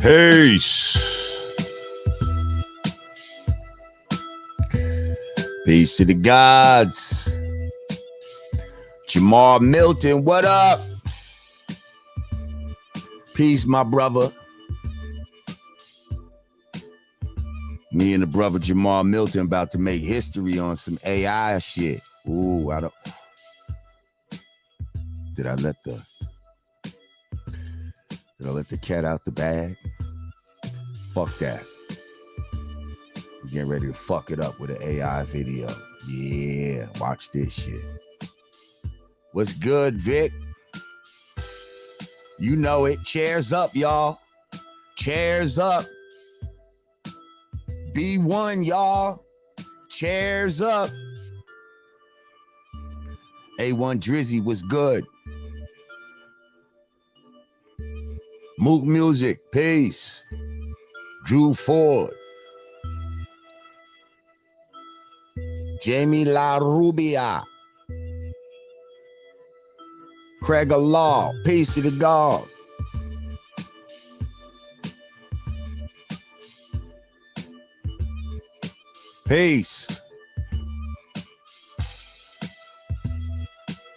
Peace. Peace to the gods. Jamar Milton, what up? Peace, my brother. Me and the brother Jamar Milton about to make history on some AI shit. Ooh, Did I let the cat out the bag? Fuck that. We're getting ready to fuck it up with an AI video. Yeah, watch this shit. What's good, Vic? You know it. Chairs up, y'all. Chairs up. B1, y'all. Chairs up. A1 Drizzy was good. Mook Music, peace. Drew Ford. Jamie La Rubia. Craig Law, peace to the God. Peace.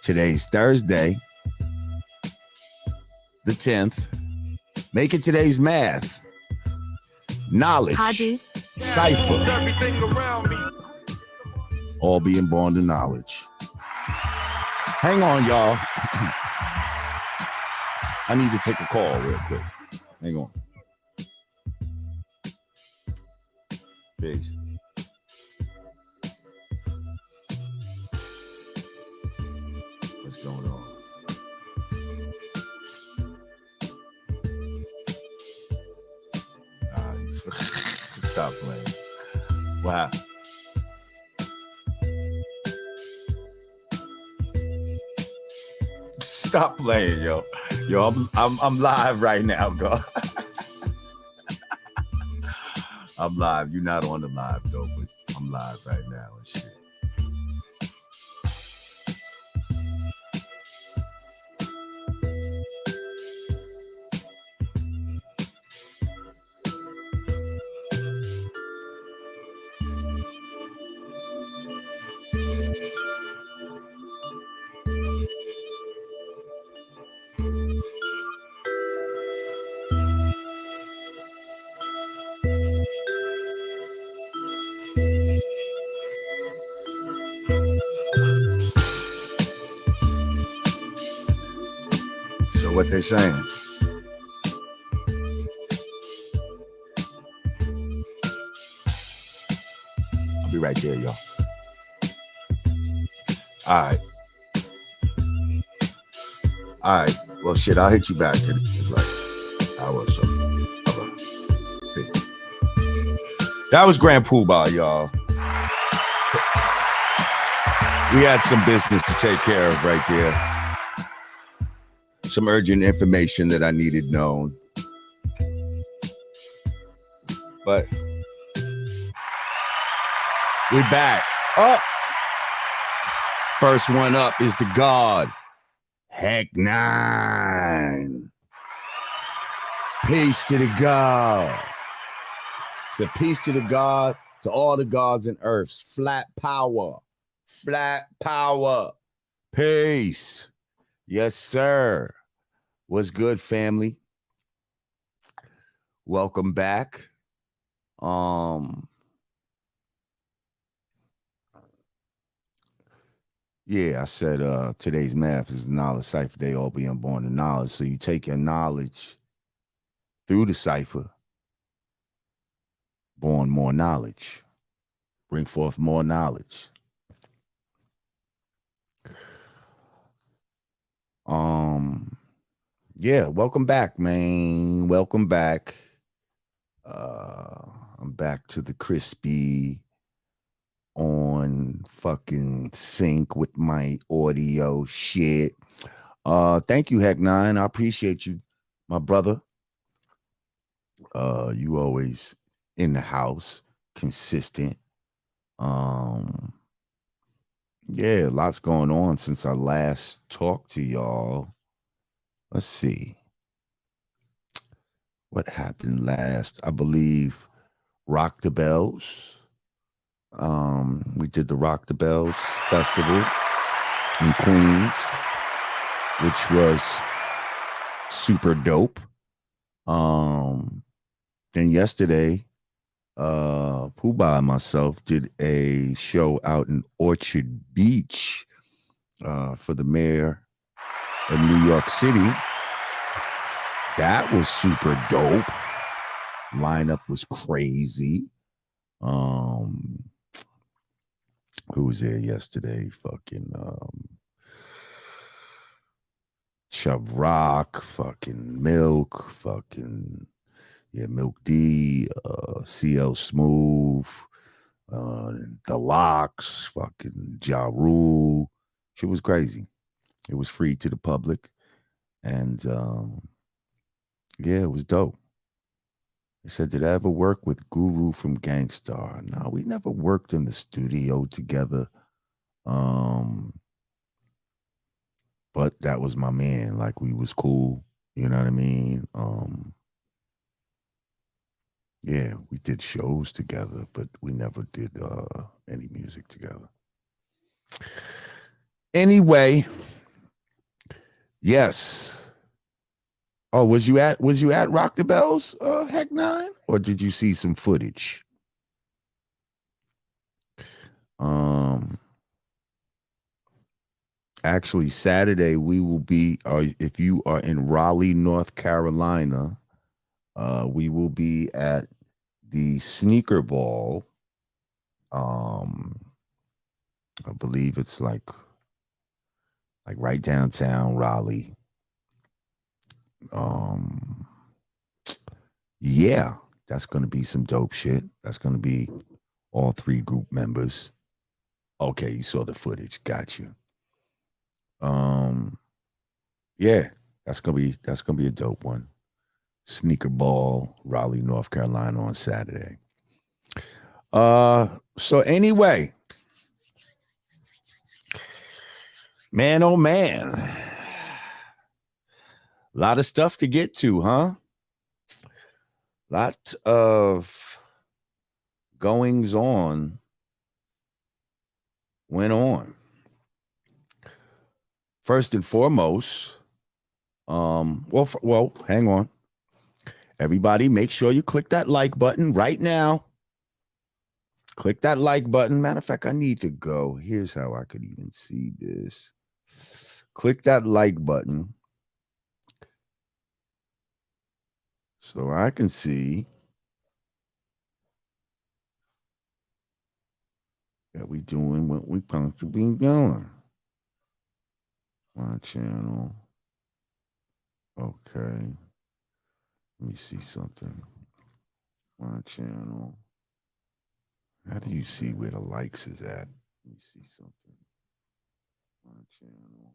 Today's Thursday, the 10th. Making today's math. Knowledge. Haji. Cipher. All being born to knowledge. Hang on, y'all. I need to take a call real quick. Hang on. Peace. What's going on? Stop playing. Wow. Stop playing, yo. Yo, I'm live right now, God. I'm live. You're not on the live though, but I'm live right now and shit. What they saying? I'll be right there, y'all. All right. Well, shit, I'll hit you back. Right. I will. So, bye-bye. That was Grand Poobah, y'all. We had some business to take care of right there. Some urgent information that I needed known. But we back. Up. First one up is the God. Heck 9. Peace to the God. So peace to the God, to all the gods and earths. Flat power. Flat power. Peace. Yes, sir. What's good, family? Welcome back. Yeah, I said today's math is knowledge cipher. They all being born to knowledge. So you take your knowledge through the cipher, born more knowledge, bring forth more knowledge. Yeah, welcome back, man. Welcome back. I'm back to the crispy on fucking sync with my audio shit. Thank you, Heck 9. I appreciate you, my brother. You always in the house, consistent. Yeah, lots going on since I last talked to y'all. Let's see. what happened last? I believe Rock the Bells. We did the Rock the Bells Festival in Queens, which was super dope. Then yesterday, Pooh and myself did a show out in Orchard Beach for the mayor of New York City. That was super dope. Lineup was crazy. Who was there yesterday? Fucking Chubb Rock, fucking Milk, fucking Milk D, CL Smooth, The Locks, fucking Ja Rule. Shit was crazy. It was free to the public. And yeah, it was dope. They said, did I ever work with Guru from Gangstar? No, we never worked in the studio together. But that was my man. Like, we was cool. You know what I mean? Yeah, we did shows together, but we never did any music together. Anyway, yes. Oh, was you at Rock the Bells, Heck Nine? Or did you see some footage? Actually, Saturday we will be, if you are in Raleigh, North Carolina, we will be at the Sneaker Ball. I believe it's like right downtown Raleigh. Yeah, that's gonna be some dope shit. That's gonna be all three group members. Okay, you saw the footage. Got you. Yeah, that's gonna be a dope one. Sneaker Ball, Raleigh, North Carolina on Saturday. So anyway, man, oh man, a lot of stuff to get to, huh? Lot of goings on went on. First and foremost, well, hang on. Everybody, make sure you click that like button right now. Click that like button. Matter of fact, I need to go. Here's how I could even see this. Click that like button so I can see that we doing what we supposed to be doing. My channel. Okay. Let me see something. My channel. How do you see where the likes is at? Let me see something. My channel.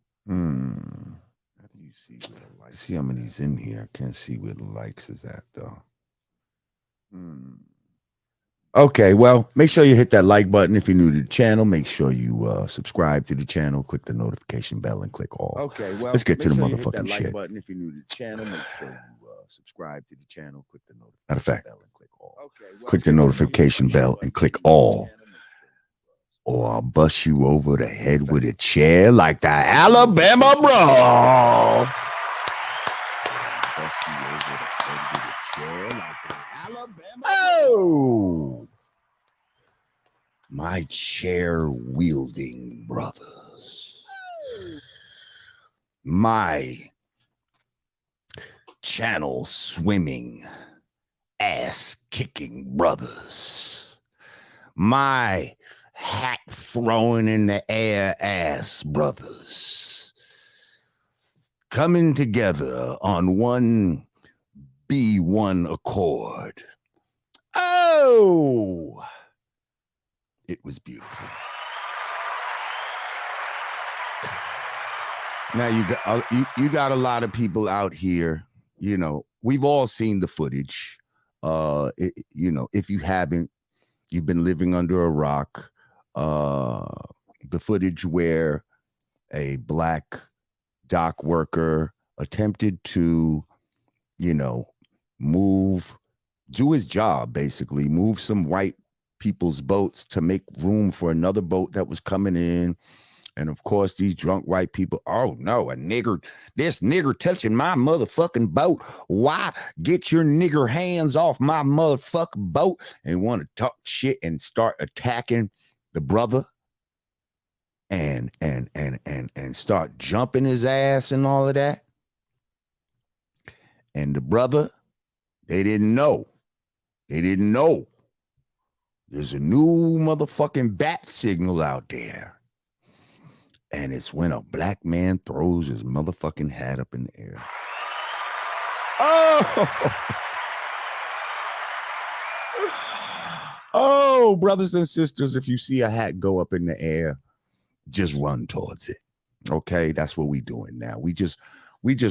How do you see where the likes? See how many's in here. I can't see where the likes is at though. Okay, well, make sure you hit that like button if you're new to the channel. Make sure you subscribe to the channel, click the notification bell, and click all. Okay, well, let's get to the motherfucking shit. Like button if you're new to the channel. Make sure you subscribe to the channel, click the notification bell, and click all. Okay, well, click the notification bell and click all, or I'll bust you over the head with a chair like the Alabama Brawl. Oh, my chair wielding brothers, my channel swimming, ass kicking brothers, my hat throwing in the air ass brothers, coming together on one B1 accord. Oh, it was beautiful. Now you got a lot of people out here. You know, we've all seen the footage. You know, if you haven't, you've been living under a rock. The footage where a black dock worker attempted to, you know, do his job, basically, move some white people's boats to make room for another boat that was coming in. And of course, these drunk white people, oh no, this nigger touching my motherfucking boat. Why? Get your nigger hands off my motherfucking boat. And want to talk shit and start attacking the brother and start jumping his ass and all of that. And the brother, they didn't know. There's a new motherfucking bat signal out there. And it's when a black man throws his motherfucking hat up in the air. Oh! Oh, brothers and sisters, if you see a hat go up in the air, just run towards it. Okay, that's what we doing now. We just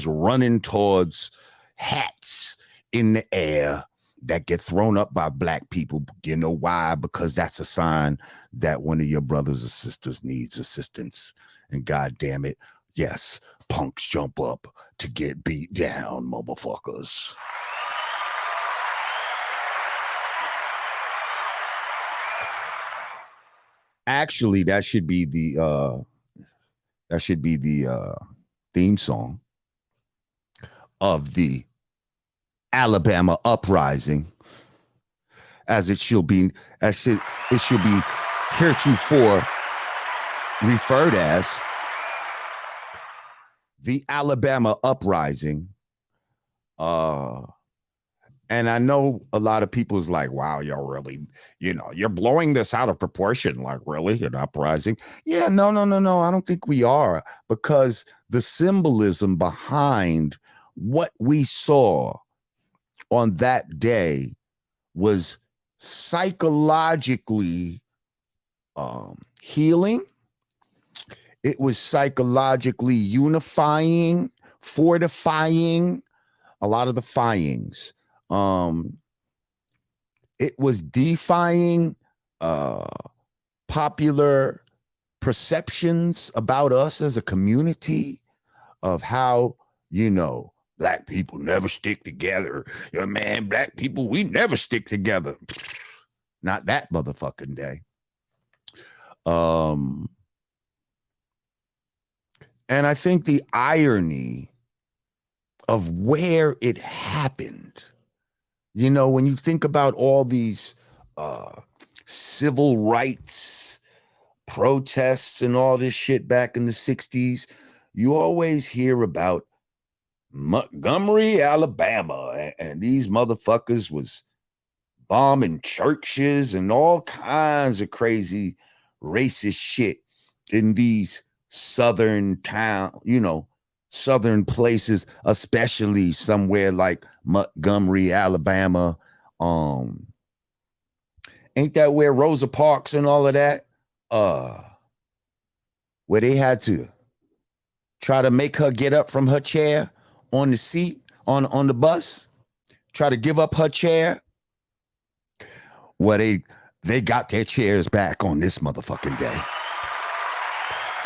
running towards hats in the air that get thrown up by black people. You know why? Because that's a sign that one of your brothers or sisters needs assistance. And God damn it, yes, punks jump up to get beat down, motherfuckers. Actually, that should be the theme song of the Alabama uprising, as it should be heretofore referred as the Alabama uprising. And I know a lot of people's like, wow, you're really, you're blowing this out of proportion. Like, really? An uprising? Yeah, no. I don't think we are, because the symbolism behind what we saw on that day was psychologically healing. It was psychologically unifying, fortifying, a lot of the fyings. It was defying popular perceptions about us as a community of how, black people never stick together. Man, black people, we never stick together. Not that motherfucking day. And I think the irony of where it happened, when you think about all these civil rights protests and all this shit back in the 60s, you always hear about Montgomery, Alabama, and these motherfuckers was bombing churches and all kinds of crazy racist shit in these southern southern places, especially somewhere like Montgomery, Alabama. Ain't that where Rosa Parks and all of that? Where they had to try to make her get up from her chair on the seat on the bus, try to give up her chair. Well, they got their chairs back on this motherfucking day.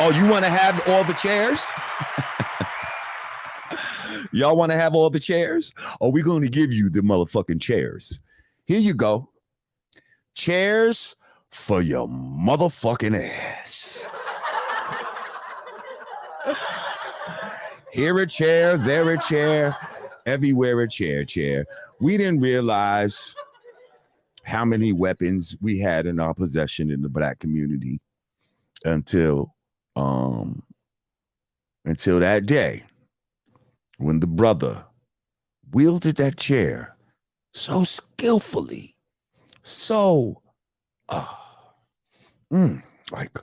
Oh, you want to have all the chairs? Y'all want to have all the chairs? Or we going to give you the motherfucking chairs? Here you go. Chairs for your motherfucking ass. Here a chair, there a chair, everywhere a chair. We didn't realize how many weapons we had in our possession in the black community until that day when the brother wielded that chair so skillfully, so like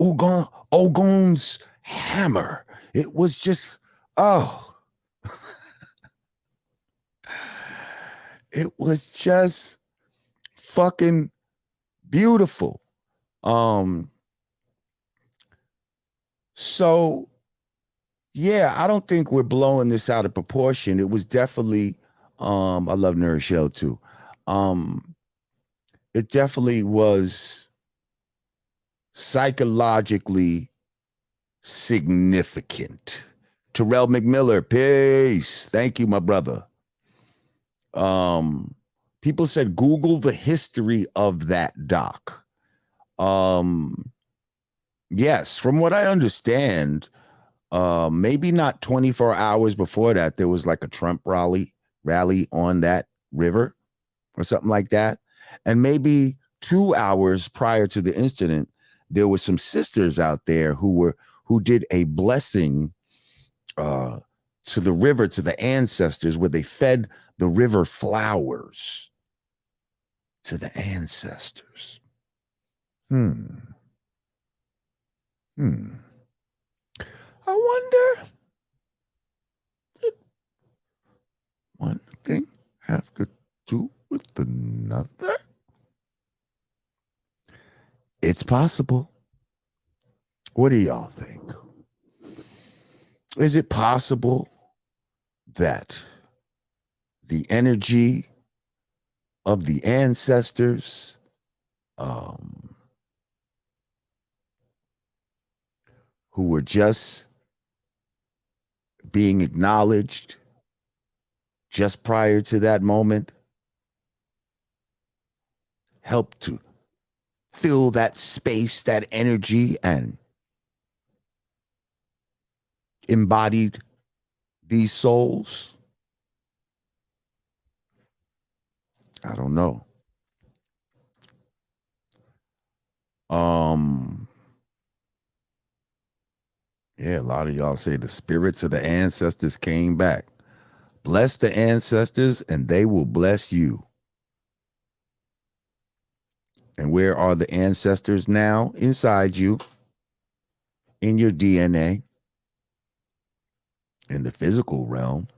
Ogon's hammer. It was just it was just fucking beautiful. So yeah, I don't think we're blowing this out of proportion. It was definitely I love Nourishell too. It definitely was psychologically significant. Terrell McMiller, peace. Thank you, my brother. People said Google the history of that doc. Yes, from what I understand, maybe not 24 hours before that, there was like a Trump rally on that river or something like that. And maybe 2 hours prior to the incident, there were some sisters out there who did a blessing to the river, to the ancestors, where they fed the river flowers to the ancestors. I wonder, did one thing have to do with another? It's possible. What do y'all think? Is it possible that the energy of the ancestors who were just being acknowledged just prior to that moment helped to fill that space, that energy, and embodied these souls? I don't know. Yeah, a lot of y'all say the spirits of the ancestors came back. Bless the ancestors and they will bless you. And where are the ancestors now? Inside you, in your DNA, in the physical realm,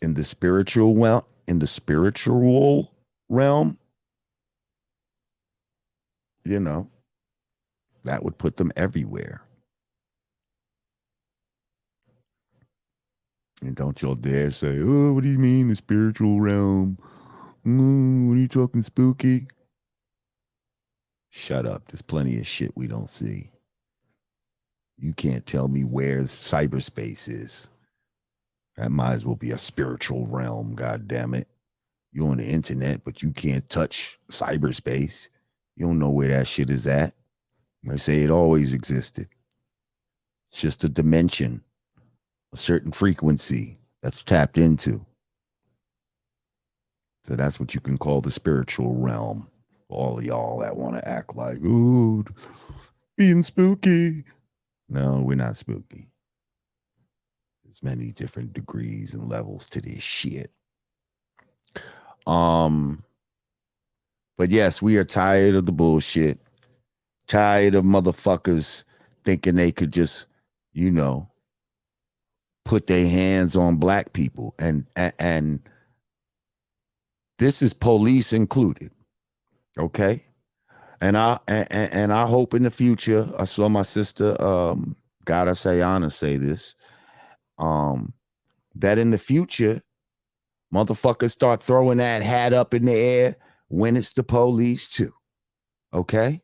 in the spiritual realm, you know, that would put them everywhere. And don't y'all dare say, oh, what do you mean the spiritual realm? What are you talking spooky? Shut up. There's plenty of shit we don't see. You can't tell me where cyberspace is. That might as well be a spiritual realm, god damn it. You're on the internet, but you can't touch cyberspace. You don't know where that shit is at. They say it always existed. It's just a dimension, a certain frequency that's tapped into. So that's what you can call the spiritual realm. All of y'all that want to act like, oh, being spooky. No, we're not spooky. There's many different degrees and levels to this shit. But yes, we are tired of the bullshit. Tired of motherfuckers thinking they could just, put their hands on black people. And this is police included. Okay? And I hope in the future, I saw my sister, Gotta Sayana say this, that in the future, motherfuckers start throwing that hat up in the air when it's the police too. Okay?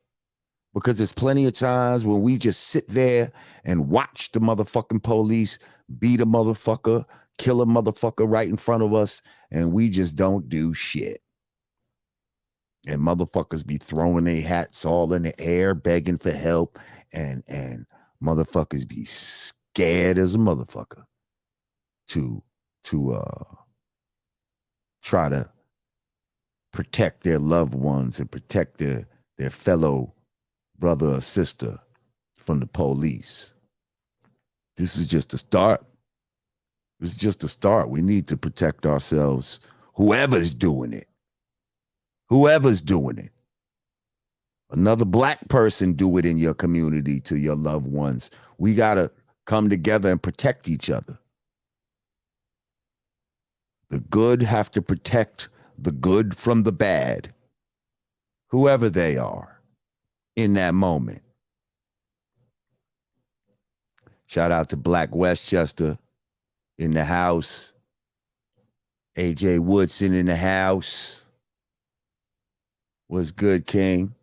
Because there's plenty of times when we just sit there and watch the motherfucking police beat a motherfucker, kill a motherfucker right in front of us, and we just don't do shit. And motherfuckers be throwing their hats all in the air, begging for help, and motherfuckers be scared as a motherfucker to try to protect their loved ones and protect their fellow brother or sister from the police. This is just a start. This is just a start. We need to protect ourselves. Whoever's doing it. Whoever's doing it. Another black person do it in your community to your loved ones. We got to come together and protect each other. The good have to protect the good from the bad, whoever they are in that moment. Shout out to Black Westchester in the house. AJ Woodson in the house. What's good, King?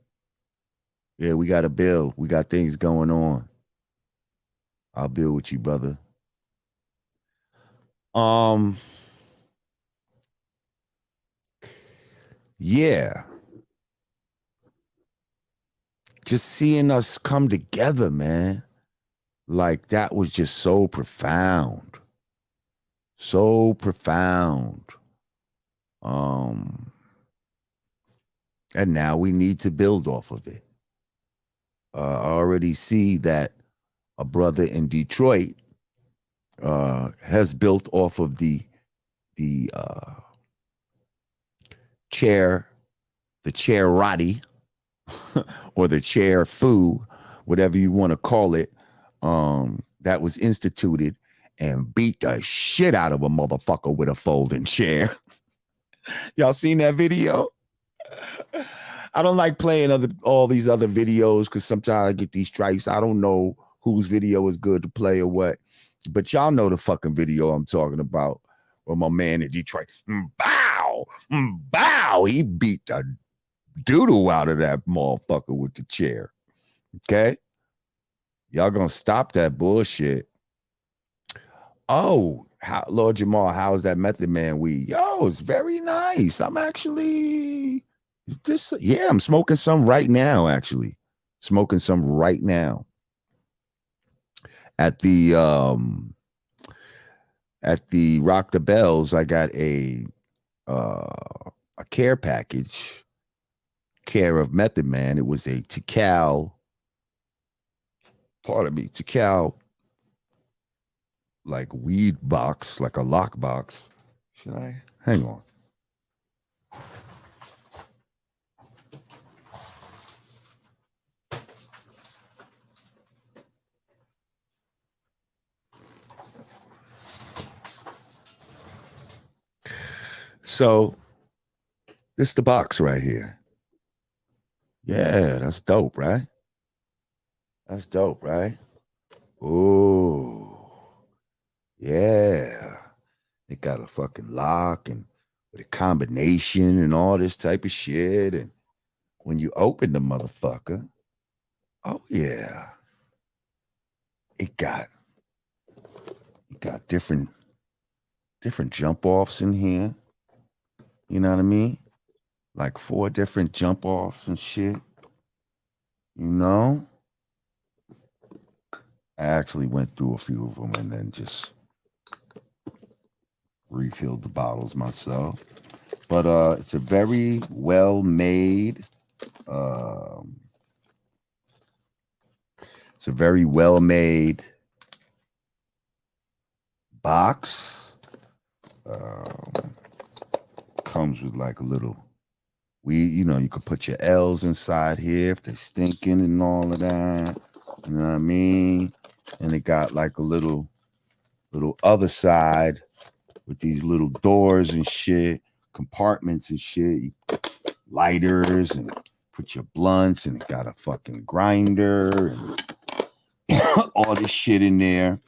Yeah, we got a bill. We got things going on. I'll build with you, brother. Um, yeah, just seeing us come together, man. Like that was just so profound. So profound. Um, and now we need to build off of it. I already see that a brother in Detroit has built off of the chair, the chair Roddy, or the chair foo, whatever you want to call it, that was instituted and beat the shit out of a motherfucker with a folding chair. Y'all seen that video? I don't like playing all these other videos because sometimes I get these strikes. I don't know whose video is good to play or what, but y'all know the fucking video I'm talking about. Where my man in Detroit, bow, bow, he beat the doodle out of that motherfucker with the chair. Okay, y'all gonna stop that bullshit. Oh, Lord Jamar, how's that Method Man weed? Yo, it's very nice. I'm actually yeah, I'm smoking some right now, actually. Smoking some right now. At the Rock the Bells, I got a care package, care of Method Man. It was a Tikal, Tikal, like weed box, like a lock box. Should I? Hang on. So this is the box right here. Yeah, that's dope, right? That's dope, right? Ooh, yeah. It got a fucking lock and with a combination and all this type of shit. And when you open the motherfucker, oh yeah, it got different jump offs in here. You know what I mean? Like 4 different jump offs and shit. You know? I actually went through a few of them and then just refilled the bottles myself. But it's a very well made it's a very well made box. Comes with like a little you can put your L's inside here if they're stinking and all of that. You know what I mean? And it got like a little other side with these little doors and shit, compartments and shit, lighters and put your blunts, and it got a fucking grinder and all this shit in there.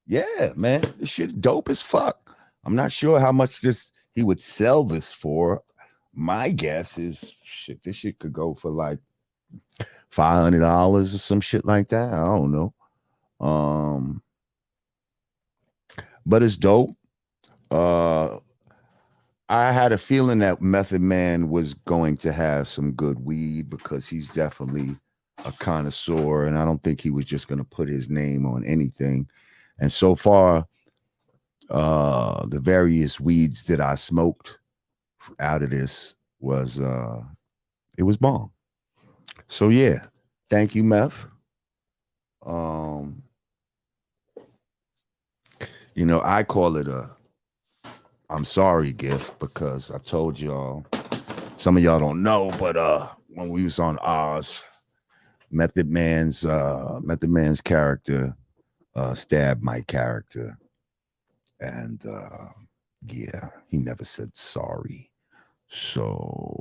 Yeah, man, this shit dope as fuck. I'm not sure how much he would sell this for. My guess is this shit could go for like $500 or some shit like that. I don't know. But it's dope. I had a feeling that Method Man was going to have some good weed because he's definitely a connoisseur, and I don't think he was just going to put his name on anything. And so far, the various weeds that I smoked out of this was it was bomb. So yeah, thank you, Meth. I call it a I'm sorry gift because I told y'all, some of y'all don't know, but when we was on Oz, Method Man's character stabbed my character, and yeah, he never said sorry. So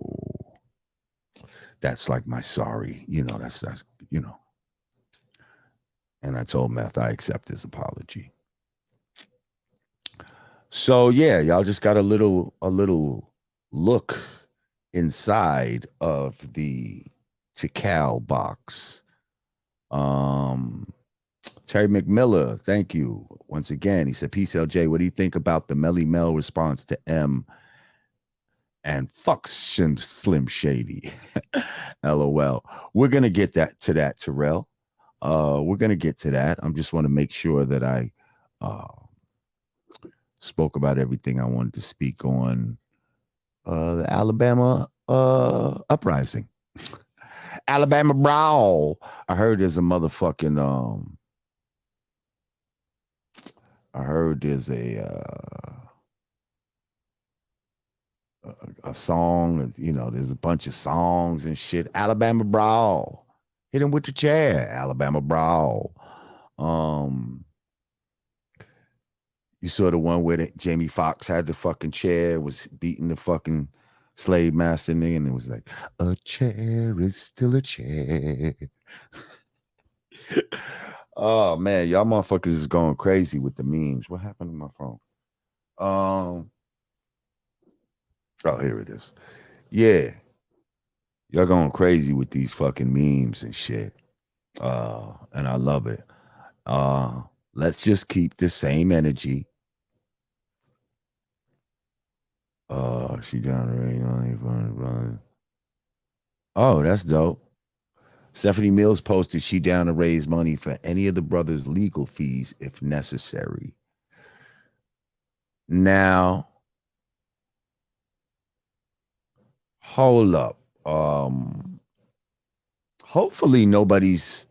that's like my sorry, that's and I told Meth I accept his apology. So yeah, y'all just got a little look inside of the Tikal box. Tikal Terry McMiller, thank you once again. He said, "Peace, LJ. What do you think about the Melly Mel response to M and fuck Slim Shady?" LOL. We're gonna get to that, Terrell. We're gonna get to that. I just want to make sure that I spoke about everything I wanted to speak on. The Alabama uprising. Alabama Brawl. I heard there's a motherfucking I heard there's a song, you know, there's a bunch of songs and shit. Alabama Brawl. Hit him with the chair. Alabama Brawl. You saw the one where Jamie Foxx had the fucking chair, was beating the fucking slave master nigga, and it was like, a chair is still a chair. Oh man, y'all motherfuckers is going crazy with the memes. What happened to my phone? Oh, here it is. Yeah. Y'all going crazy with these fucking memes and shit. And I love it. Let's just keep the same energy. She down the raise. Oh, that's dope. Stephanie Mills posted she down to raise money for any of the brothers' legal fees if necessary. Now, hold up. Hopefully nobody's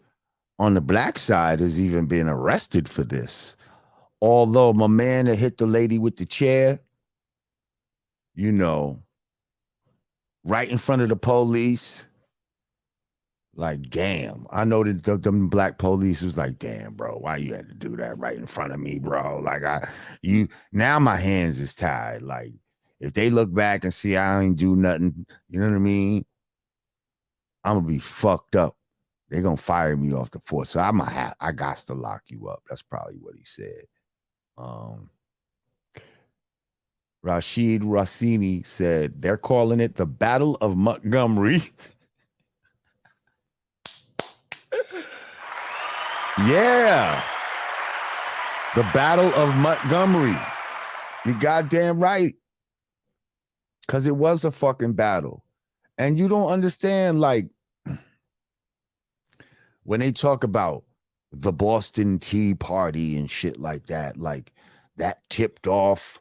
on the black side has even been arrested for this. Although my man that hit the lady with the chair, you know, right in front of the police. Like, damn. I know that them black police was like, damn, bro, why you had to do that right in front of me, bro? Like, now my hands is tied. Like, if they look back and see I ain't do nothing, you know what I mean? I'm gonna be fucked up. They're gonna fire me off the force. So I got to lock you up. That's probably what he said. Rashid Rossini said they're calling it the Battle of Montgomery. Yeah. The Battle of Montgomery. You goddamn right. Because it was a fucking battle. And you don't understand, like, when they talk about the Boston Tea Party and shit like that, like, that tipped off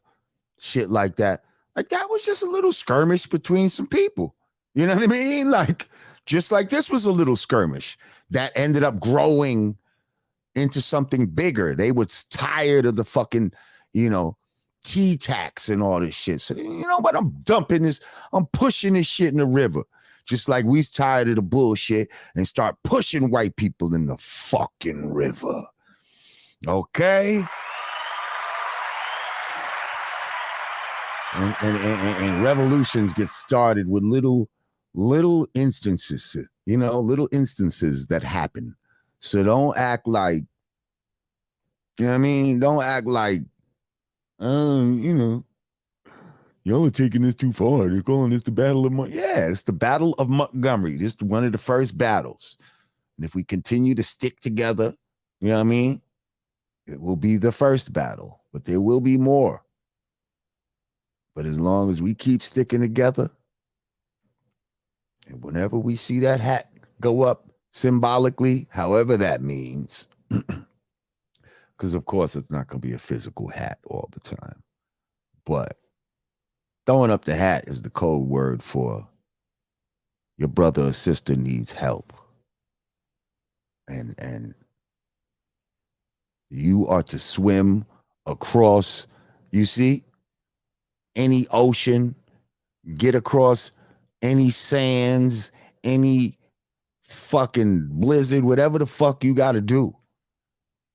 shit like that. Like, that was just a little skirmish between some people. You know what I mean? Like, just like this was a little skirmish that ended up growing into something bigger. They was tired of the fucking, you know, tea tax and all this shit. So, you know what? I'm pushing this shit in the river. Just like we's tired of the bullshit and start pushing white people in the fucking river. Okay? And revolutions get started with little instances, you know, little instances that happen. So don't act like, you know what I mean? Don't act like, you know, y'all are taking this too far. They're calling this the Battle of Montgomery. Yeah, it's the Battle of Montgomery. This is one of the first battles. And if we continue to stick together, you know what I mean? It will be the first battle, but there will be more. But as long as we keep sticking together, and whenever we see that hat go up symbolically, however that means, because of course it's not going to be a physical hat all the time, but throwing up the hat is the code word for your brother or sister needs help. And you are to swim across, you see, any ocean, get across any sands, any fucking blizzard, whatever the fuck you got to do.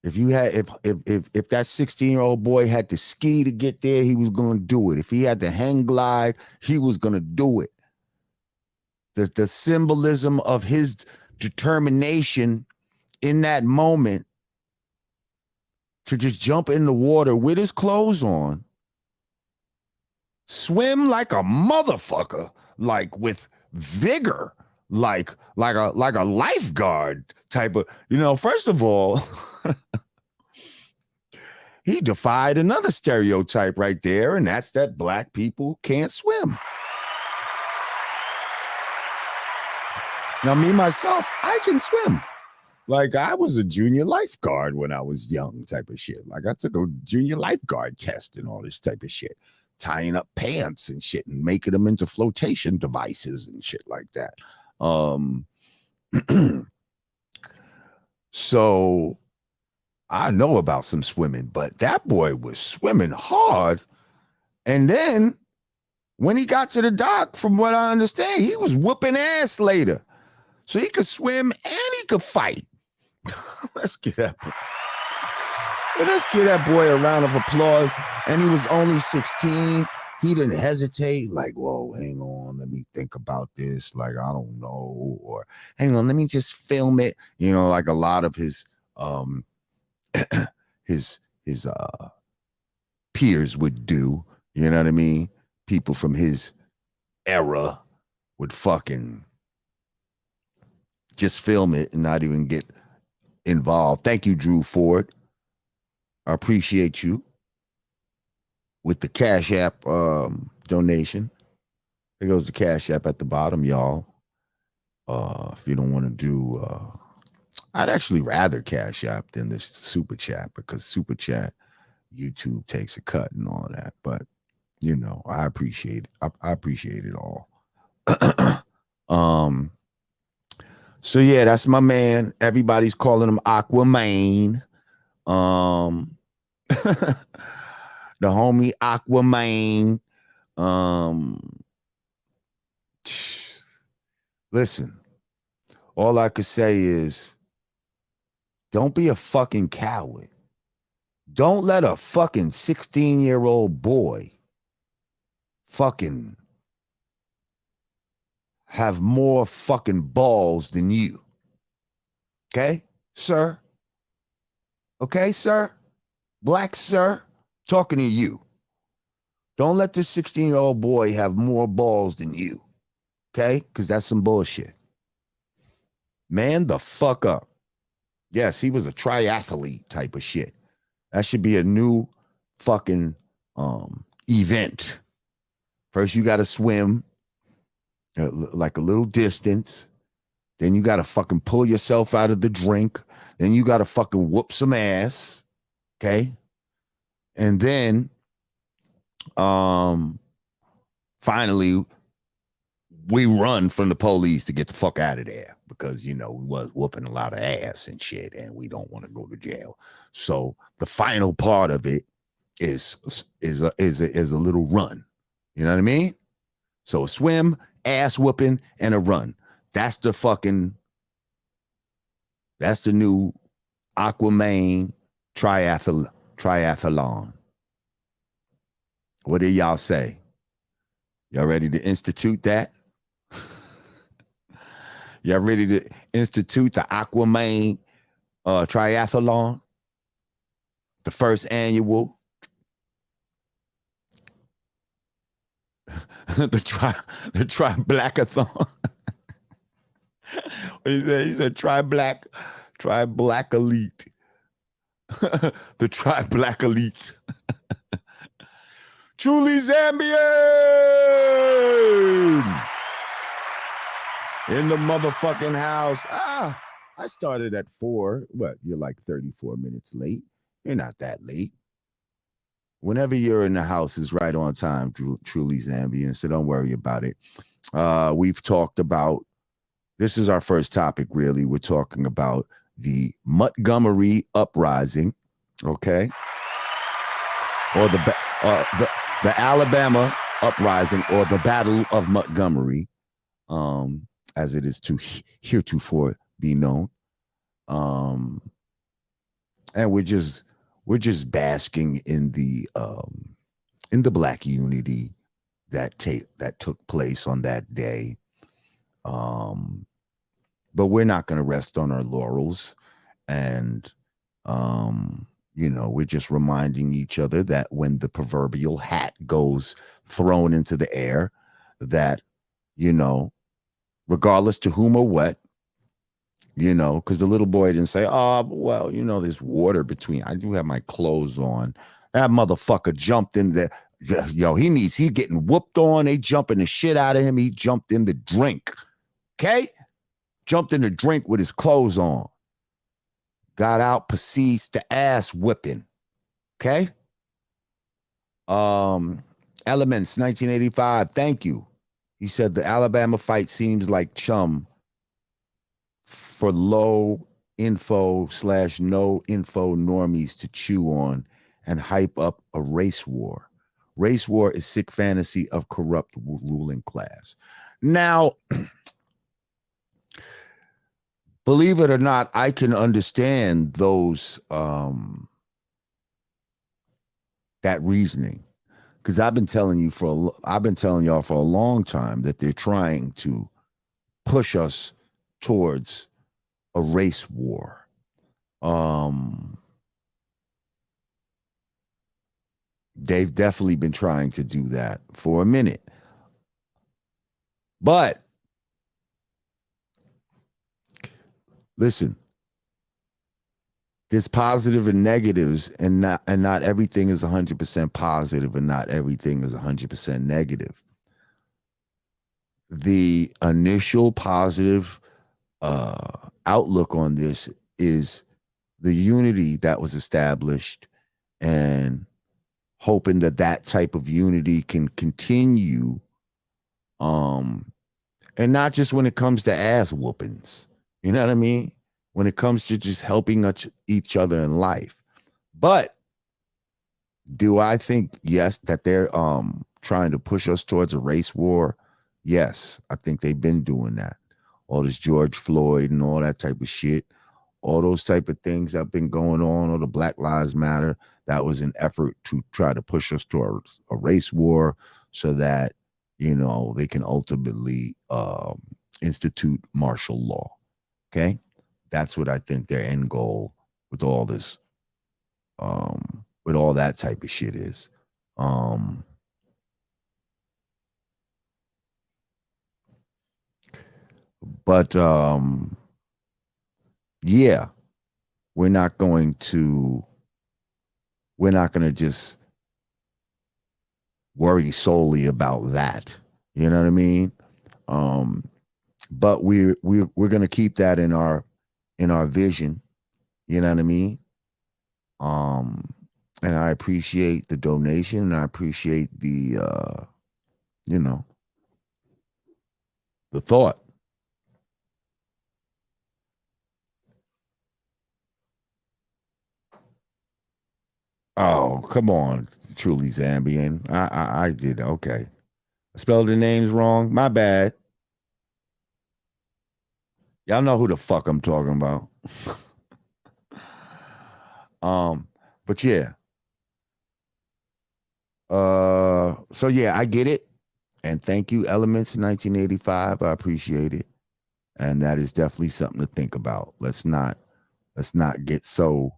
If you had, if that 16-year-old boy had to ski to get there, he was going to do it. If he had to hang glide, he was going to do it. The symbolism of his determination in that moment to just jump in the water with his clothes on, swim like a motherfucker, like with vigor, like a lifeguard type of, first of all, he defied another stereotype right there, and that's that black people can't swim. Now, me, myself, I can swim. Like, I was a junior lifeguard when I was young type of shit. Like, I took a junior lifeguard test and all this type of shit. Tying up pants and shit and making them into flotation devices and shit like that. So I know about some swimming, but that boy was swimming hard. And then when he got to the dock, from what I understand, he was whooping ass later. So he could swim and he could fight. Let's give that boy a round of applause. And he was only 16. He didn't hesitate, like, whoa, hang on, let me think about this. Like, I don't know. Or hang on, let me just film it. Like a lot of his his peers would do. You know what I mean? People from his era would fucking just film it and not even get involved. Thank you, Drew Ford. I appreciate you with the Cash App donation. There goes the Cash App at the bottom, y'all. If you don't want to do, I'd actually rather Cash App than this Super Chat, because Super Chat, YouTube takes a cut and all that. But, I appreciate it. I appreciate it all. So yeah, that's my man. Everybody's calling him Aquaman. The homie Aquaman. Listen, all I could say is, don't be a fucking coward. Don't let a fucking 16-year-old boy fucking have more fucking balls than you. Okay, sir? Okay, sir? Black sir? Talking to you. Don't let this 16-year-old boy have more balls than you. Okay? Because that's some bullshit. Man the fuck up. Yes, he was a triathlete type of shit. That should be a new fucking event. First, you got to swim like a little distance. Then you got to fucking pull yourself out of the drink. Then you got to fucking whoop some ass. Okay? And then finally we run from the police to get the fuck out of there, because we was whooping a lot of ass and shit, and we don't want to go to jail. So the final part of it is a little run. You know what I mean? So a swim, ass whooping, and a run. That's the new Aquaman triathlon. What do y'all say? Y'all ready to institute that? Y'all ready to institute the Aquaman triathlon? The first annual. the tri-blackathon. What he said? He said tri-black elite. The tri-black elite. Truly Zambian in the motherfucking house. I started at 4. What? You're like 34 minutes late. You're not that late. Whenever you're in the house is right on time, Truly Zambian, so don't worry about it. We've talked about, this is our first topic, really. We're talking about the Montgomery uprising, okay? Or the Alabama uprising, or the Battle of Montgomery, as it is to heretofore be known. And we're just basking in the black unity that took place on that day. But we're not going to rest on our laurels, and we're just reminding each other that when the proverbial hat goes thrown into the air, that regardless to whom or what, because the little boy didn't say, oh, well, there's water between. I do have my clothes on. That motherfucker jumped in there. Yo, he's getting whooped on. They jumping the shit out of him. He jumped in the drink. Okay? Jumped in the drink with his clothes on. Got out, proceeds to ass whipping. Okay? Elements, 1985. Thank you. He said the Alabama fight seems like chum for low info / no info normies to chew on and hype up a race war. Race war is sick fantasy of corrupt ruling class. Now, believe it or not, I can understand those that reasoning, because I've been telling y'all for a long time that they're trying to push us towards a race war. They've definitely been trying to do that for a minute. But listen, there's positive and negatives, and not everything is 100% positive and not everything is 100% negative. The initial positive outlook on this is the unity that was established, and hoping that type of unity can continue, and not just when it comes to ass whoopings. You know what I mean? When it comes to just helping each other in life. But do I think, yes, that they're trying to push us towards a race war? Yes, I think they've been doing that. All this George Floyd and all that type of shit, all those type of things that have been going on, or the Black Lives Matter, that was an effort to try to push us towards a race war so that, they can ultimately institute martial law. Okay? That's what I think their end goal with all this, with all that type of shit is. But yeah, we're not going to just worry solely about that. You know what I mean? But we're going to keep that in our vision. You know what I mean? And I appreciate the donation, and I appreciate the the thought. Oh, come on, truly Zambian. I did okay. I spelled the names wrong. My bad. Y'all know who the fuck I'm talking about. But yeah. So yeah, I get it. And thank you, Elements 1985. I appreciate it. And that is definitely something to think about. Let's not get so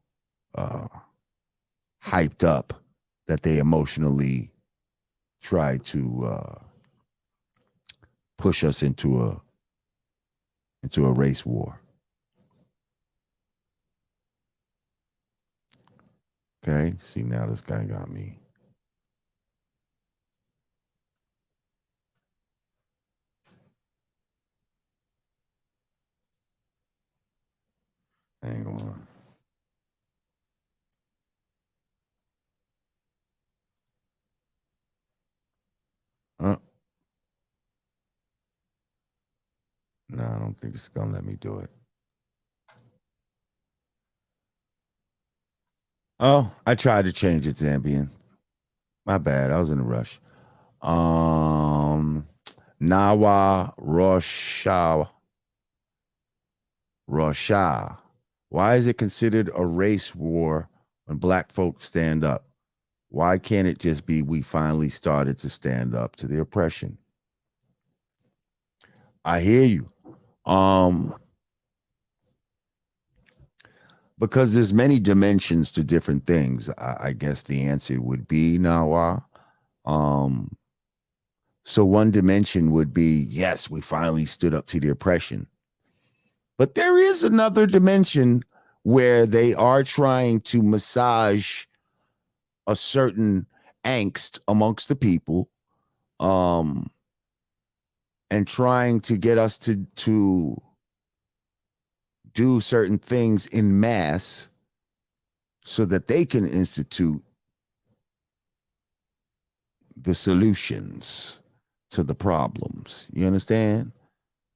hyped up that they emotionally try to push us into a race war. Okay, see, now this guy got me. Hang on. No, I don't think it's gonna let me do it. Oh, I tried to change it, Zambian. My bad. I was in a rush. Nawa Rosha. Why is it considered a race war when black folks stand up? Why can't it just be we finally started to stand up to the oppression? I hear you. Because there's many dimensions to different things. I guess the answer would be Nawa. So one dimension would be, yes, we finally stood up to the oppression. But there is another dimension where they are trying to massage a certain angst amongst the people, um, and trying to get us to do certain things in mass so that they can institute the solutions to the problems. You understand?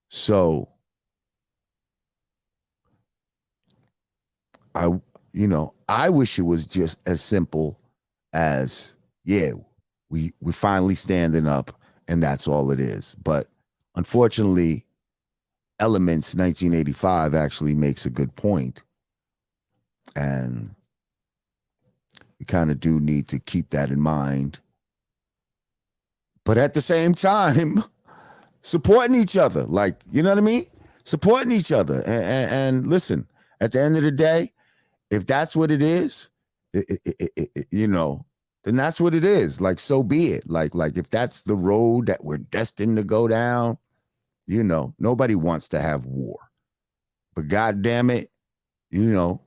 So I I wish it was just as simple as, yeah, we finally standing up and that's all it is. But unfortunately, Elements 1985 actually makes a good point, and we kind of do need to keep that in mind. But at the same time, supporting each other, like, you know what I mean? Supporting each other. And listen, at the end of the day, if that's what it is, then that's what it is. Like, so be it. Like if that's the road that we're destined to go down, nobody wants to have war. But God damn it, you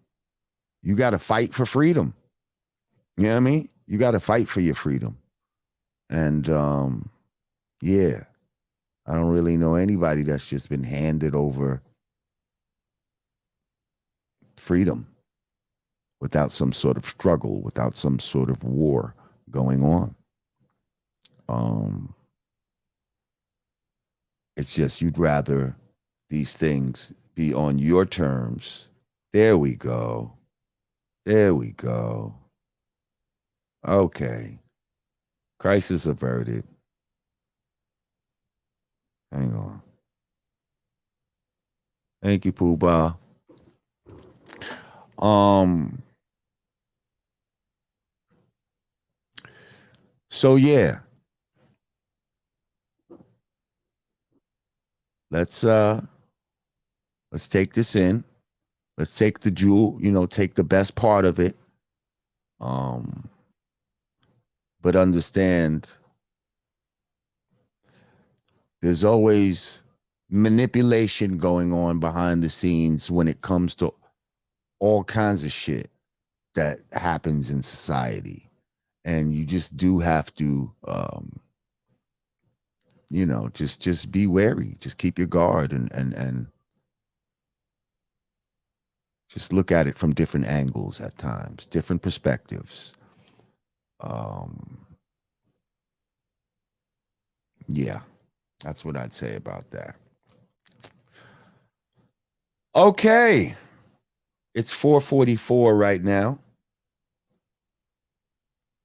got to fight for freedom. You know what I mean? You got to fight for your freedom. And yeah, I don't really know anybody that's just been handed over freedom without some sort of struggle, without some sort of war going on. It's just you'd rather these things be on your terms. There we go. There we go. Okay. Crisis averted. Hang on. Thank you, Pooh Bah. So yeah. Let's take this in. Let's take the jewel, take the best part of it. But understand there's always manipulation going on behind the scenes when it comes to all kinds of shit that happens in society. And you just do have to just be wary. Just keep your guard and just look at it from different angles at times, different perspectives. Yeah, that's what I'd say about that. Okay. It's 4:44 right now.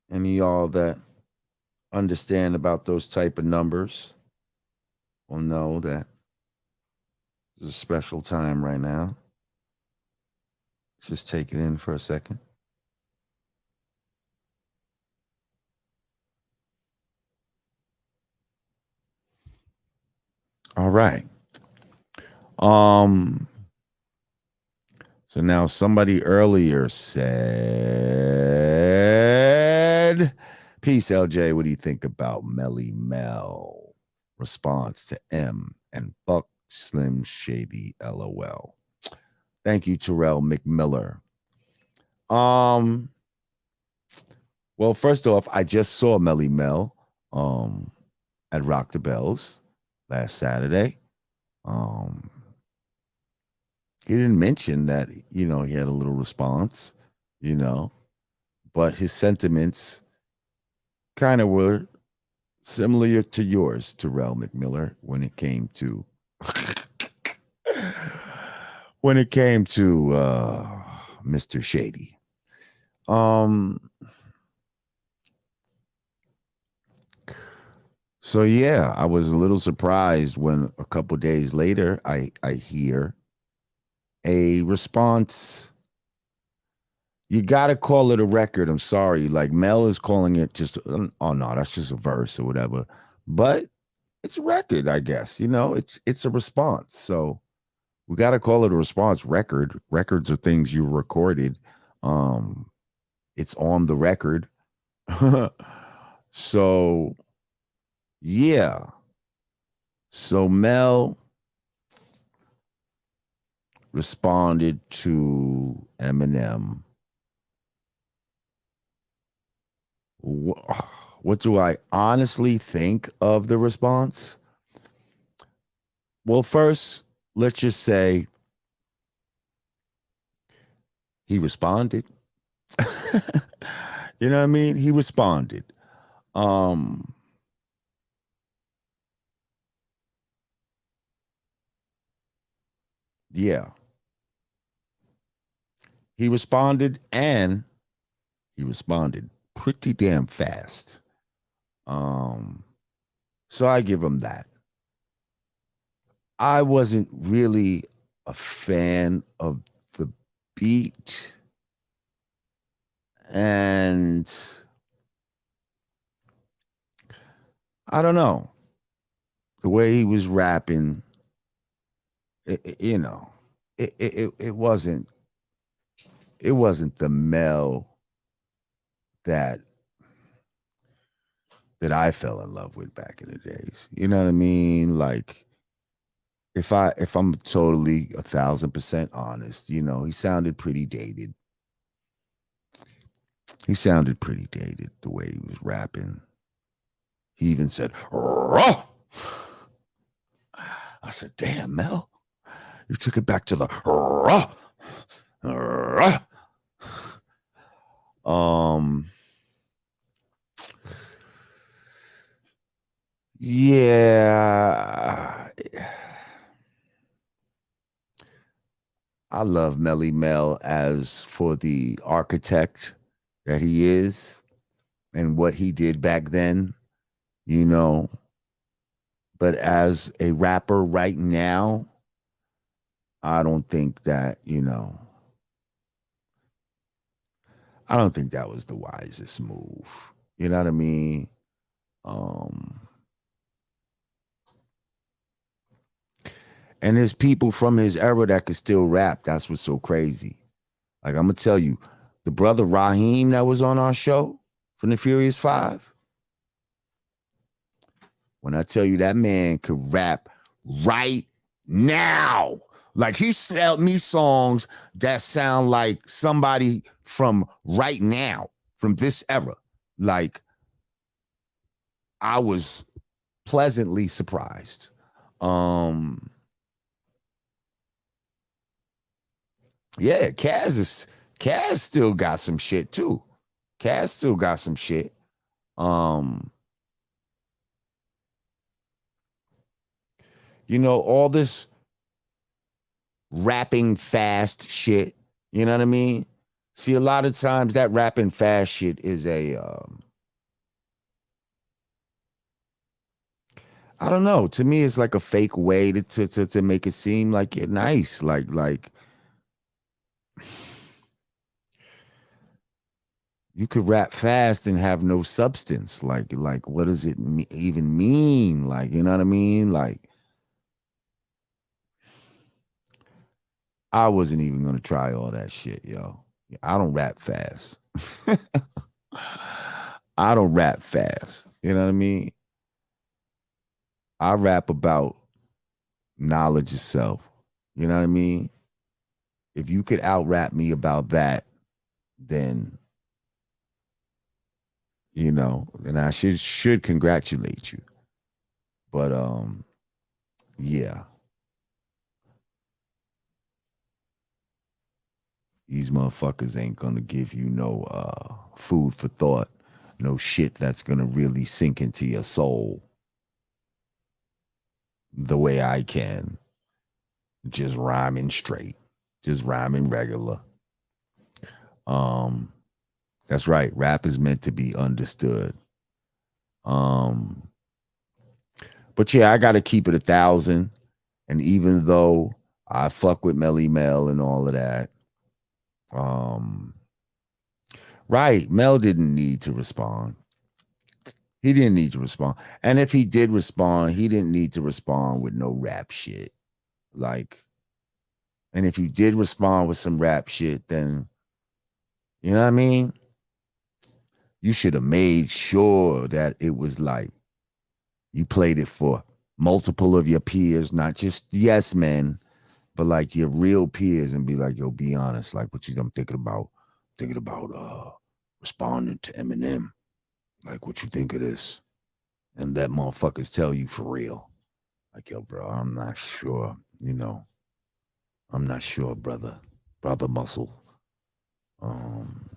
Any of y'all that understand about those type of numbers will know that it's a special time right now. Just take it in for a second. All right. So now somebody earlier said, peace, LJ. What do you think about Melly Mel? Response to M and Buck Slim Shady LOL. Thank you, Terrell McMiller. Well, first off, I just saw Melly Mel at Rock the Bells last Saturday. He didn't mention that, he had a little response, but his sentiments kind of were similar to yours, Terrell McMiller, when it came to Mr. Shady. So yeah, I was a little surprised when a couple days later I hear a response. You gotta call it a record. I'm sorry. Like Mel is calling it just, oh no, that's just a verse or whatever. But it's a record, I guess. It's a response. So we gotta call it a response record. Records are things you recorded. It's on the record. So Yeah. So Mel responded to Eminem. What do I honestly think of the response? Well, first, let's just say he responded. You know what I mean? He responded. Um, yeah, he responded, and he responded pretty damn fast. Um, so I give him that. I wasn't really a fan of the beat, and I don't know the way he was rapping. You know, it wasn't the Mel that I fell in love with back in the days. You know what I mean? Like if I'm totally 1,000% honest, he sounded pretty dated. He sounded pretty dated the way he was rapping. He even said, "Raw." I said, "Damn, Mel, you took it back to the raw." Raw. Um, yeah. I love Melly Mel as for the architect that he is and what he did back then, you know. But as a rapper right now, I don't think that, I don't think that was the wisest move. You know what I mean? Um, and there's people from his era that could still rap. That's what's so crazy. Like I'm gonna tell you, the brother Raheem that was on our show from the Furious Five. When I tell you that man could rap right now, like he sent me songs that sound like somebody from right now, from this era. Like I was pleasantly surprised. Um, yeah, Kaz still got some shit too. Kaz still got some shit. Um, all this rapping fast shit. You know what I mean? See, a lot of times that rapping fast shit is I don't know. To me, it's like a fake way to make it seem like you're nice. Like you could rap fast and have no substance. Like what does it even mean? Like, you know what I mean? Like I wasn't even gonna try all that shit, yo. I don't rap fast. I don't rap fast. You know what I mean? I rap about knowledge itself. You know what I mean? If you could out rap me about that, then then I should congratulate you. But yeah, these motherfuckers ain't gonna give you no food for thought, no shit that's gonna really sink into your soul the way I can. Just rhyming straight, just rhyming regular. Um, that's right. Rap is meant to be understood. Um, but yeah, I gotta keep it 1,000. And even though I fuck with Melly Mel and all of that, um, right, Mel didn't need to respond. He didn't need to respond. And if he did respond, he didn't need to respond with no rap shit. Like, and if you did respond with some rap shit, then you know what I mean? You should have made sure that it was like You played it for multiple of your peers, not just yes men, but like your real peers, and be like, yo, be honest. Like, what you I'm thinking about responding to Eminem. Like, what you think of this? And that motherfuckers tell you for real. Like, yo, bro, I'm not sure, I'm not sure, brother. Brother muscle. Um,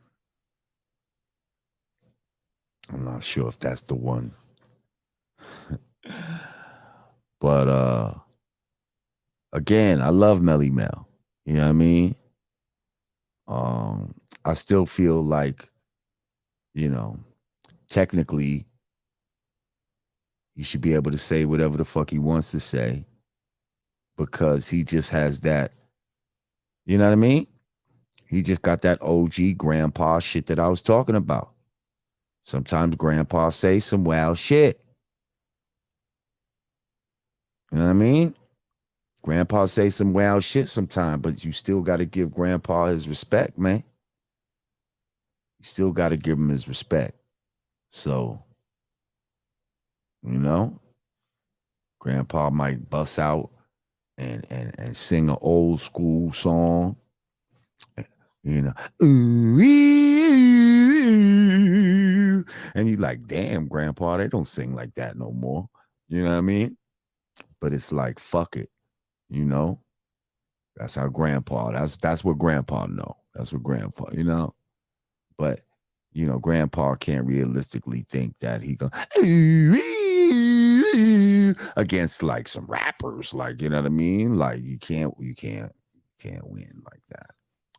I'm not sure if that's the one. But again, I love Melly Mel. You know what I mean? I still feel like, you know, technically he should be able to say whatever the fuck he wants to say because he just has that, you know what I mean? He just got that OG grandpa shit that I was talking about. Sometimes grandpa say some wild shit. You know what I mean? Grandpa say some wild shit sometimes, but you still got to give grandpa his respect, man. You still got to give him his respect. So, grandpa might bust out and sing an old school song, you know, and you like, damn, grandpa, they don't sing like that no more. You know what I mean? But it's like, fuck it, you know. That's our grandpa. That's what grandpa know. That's what grandpa, But grandpa can't realistically think that he gonna against like some rappers, like you know what I mean. Like you can't win like that,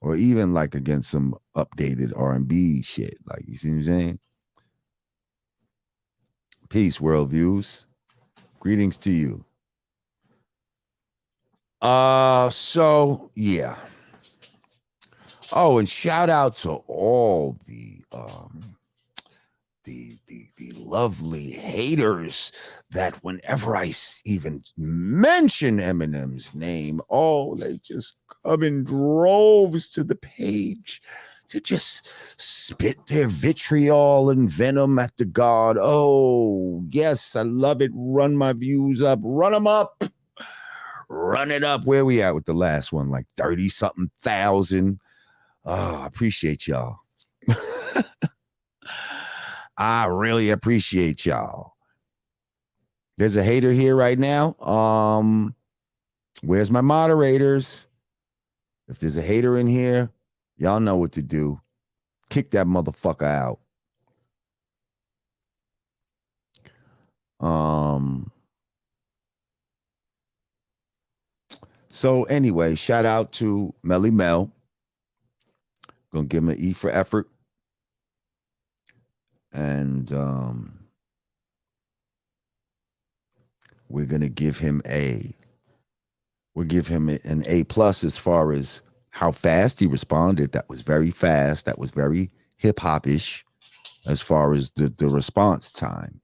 or even like against some updated R&B shit. Like you see what I'm saying? Peace, world views. Greetings to you. So yeah. Oh, and shout out to all the lovely haters that whenever I even mention Eminem's name, they just come in droves to the page to just spit their vitriol and venom at the god. Oh, yes, I love it. Run my views up. Run them up. Run it up. Where we at with the last one? Like 30-something thousand. Oh, I appreciate y'all. I really appreciate y'all. There's a hater here right now. Where's my moderators? If there's a hater in here, y'all know what to do. Kick that motherfucker out. So anyway, shout out to Melly Mel. Gonna give him an E for effort. And we're gonna give him an A plus as far as how fast he responded. That was very fast. That was very hip hop-ish as far as the response time.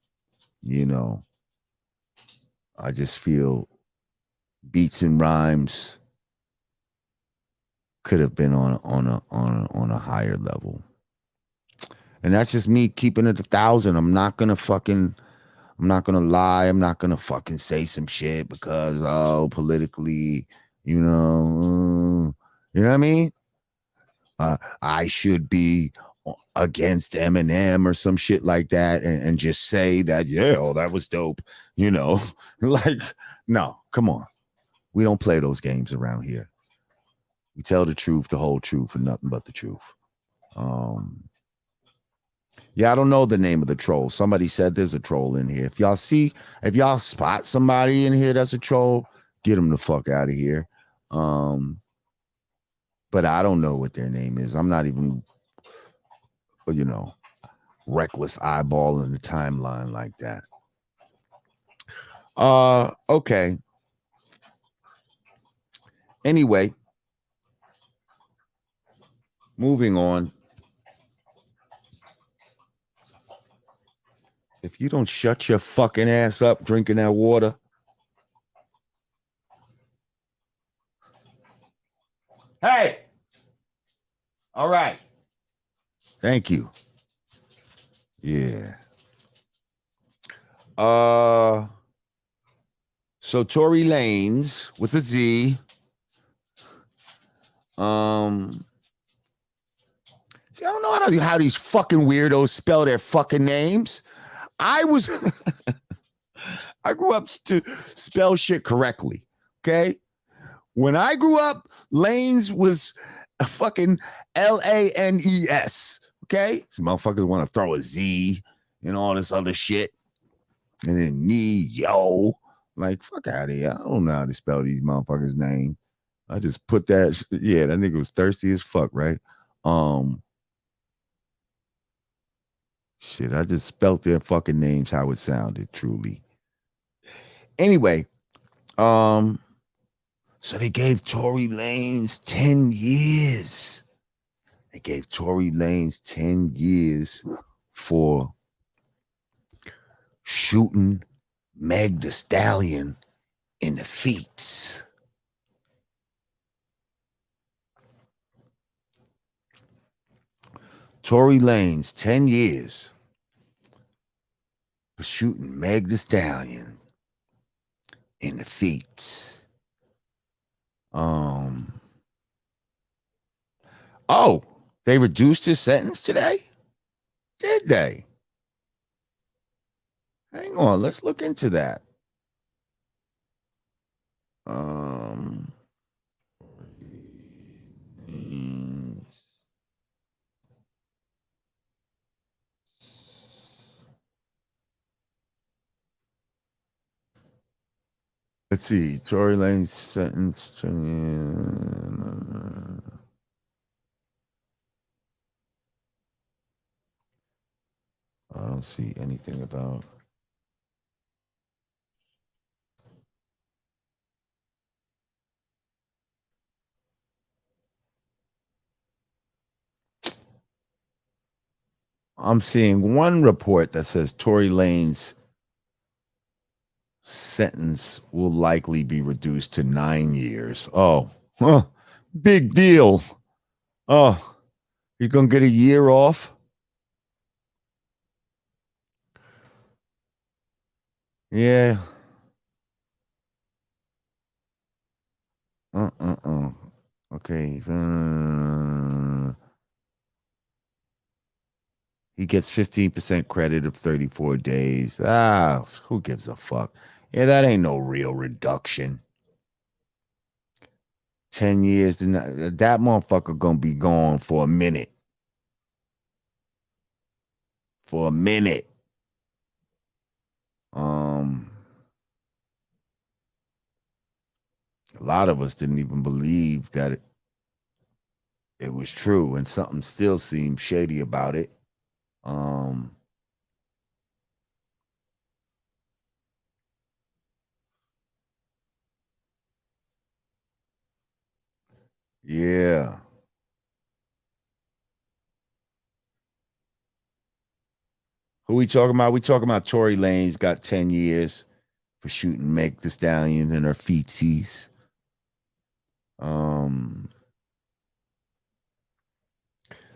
I just feel beats and rhymes could have been on a higher level. And that's just me keeping it 1,000. I'm not gonna lie. I'm not gonna fucking say some shit because politically, you know what I mean? I should be against Eminem or some shit like that and just say that, that was dope. Like, no, come on. We don't play those games around here. We tell the truth, the whole truth, and nothing but the truth. Yeah, I don't know the name of the troll. Somebody said there's a troll in here. If y'all spot somebody in here that's a troll, get them the fuck out of here. But I don't know what their name is. I'm not even, reckless eyeballing the timeline like that. Okay. Anyway, moving on. If you don't shut your fucking ass up drinking that water. Hey. All right. Thank you. Yeah. So Tory Lanes with a Z. See, I don't know how these fucking weirdos spell their fucking names. I grew up to spell shit correctly. Okay. When I grew up, Lanes was a fucking Lanes. Okay. Some motherfuckers want to throw a Z and all this other shit. And then yo. Like, fuck out of here. I don't know how to spell these motherfuckers' name. I just put that. Yeah, that nigga was thirsty as fuck, right? Shit, I just spelt their fucking names how it sounded, truly. Anyway, so they gave Tory Lanes 10 years. They gave Tory Lanes 10 years for shooting Meg the Stallion in the feet. Tory Lanes, 10 years for shooting Meg the Stallion in the feet. Oh, they reduced his sentence today? Did they? Hang on, let's look into that. Let's see. Tory Lane's sentence. I don't see anything about. I'm seeing one report that says Tory Lane's sentence will likely be reduced to 9 years. Oh, big deal. Oh, he's gonna get a year off. Yeah. Okay. He gets 15% credit of 34 days. Ah, who gives a fuck? Yeah, that ain't no real reduction. 10 years, that motherfucker gonna be gone for a minute. For a minute. A lot of us didn't even believe that it was true, and something still seemed shady about it. Yeah. Who we talking about? We talking about Tory Lane's got 10 years for shooting Meg the Stallions in her feetsies.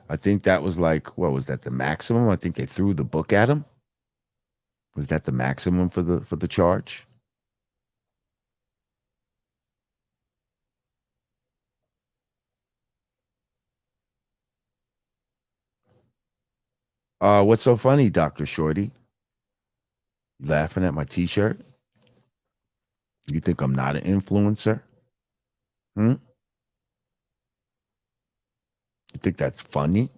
I think that was like, what was that, the maximum? I think they threw the book at him. Was that the maximum for the charge? What's so funny, Dr. Shorty? You laughing at my t-shirt? You think I'm not an influencer? You think that's funny?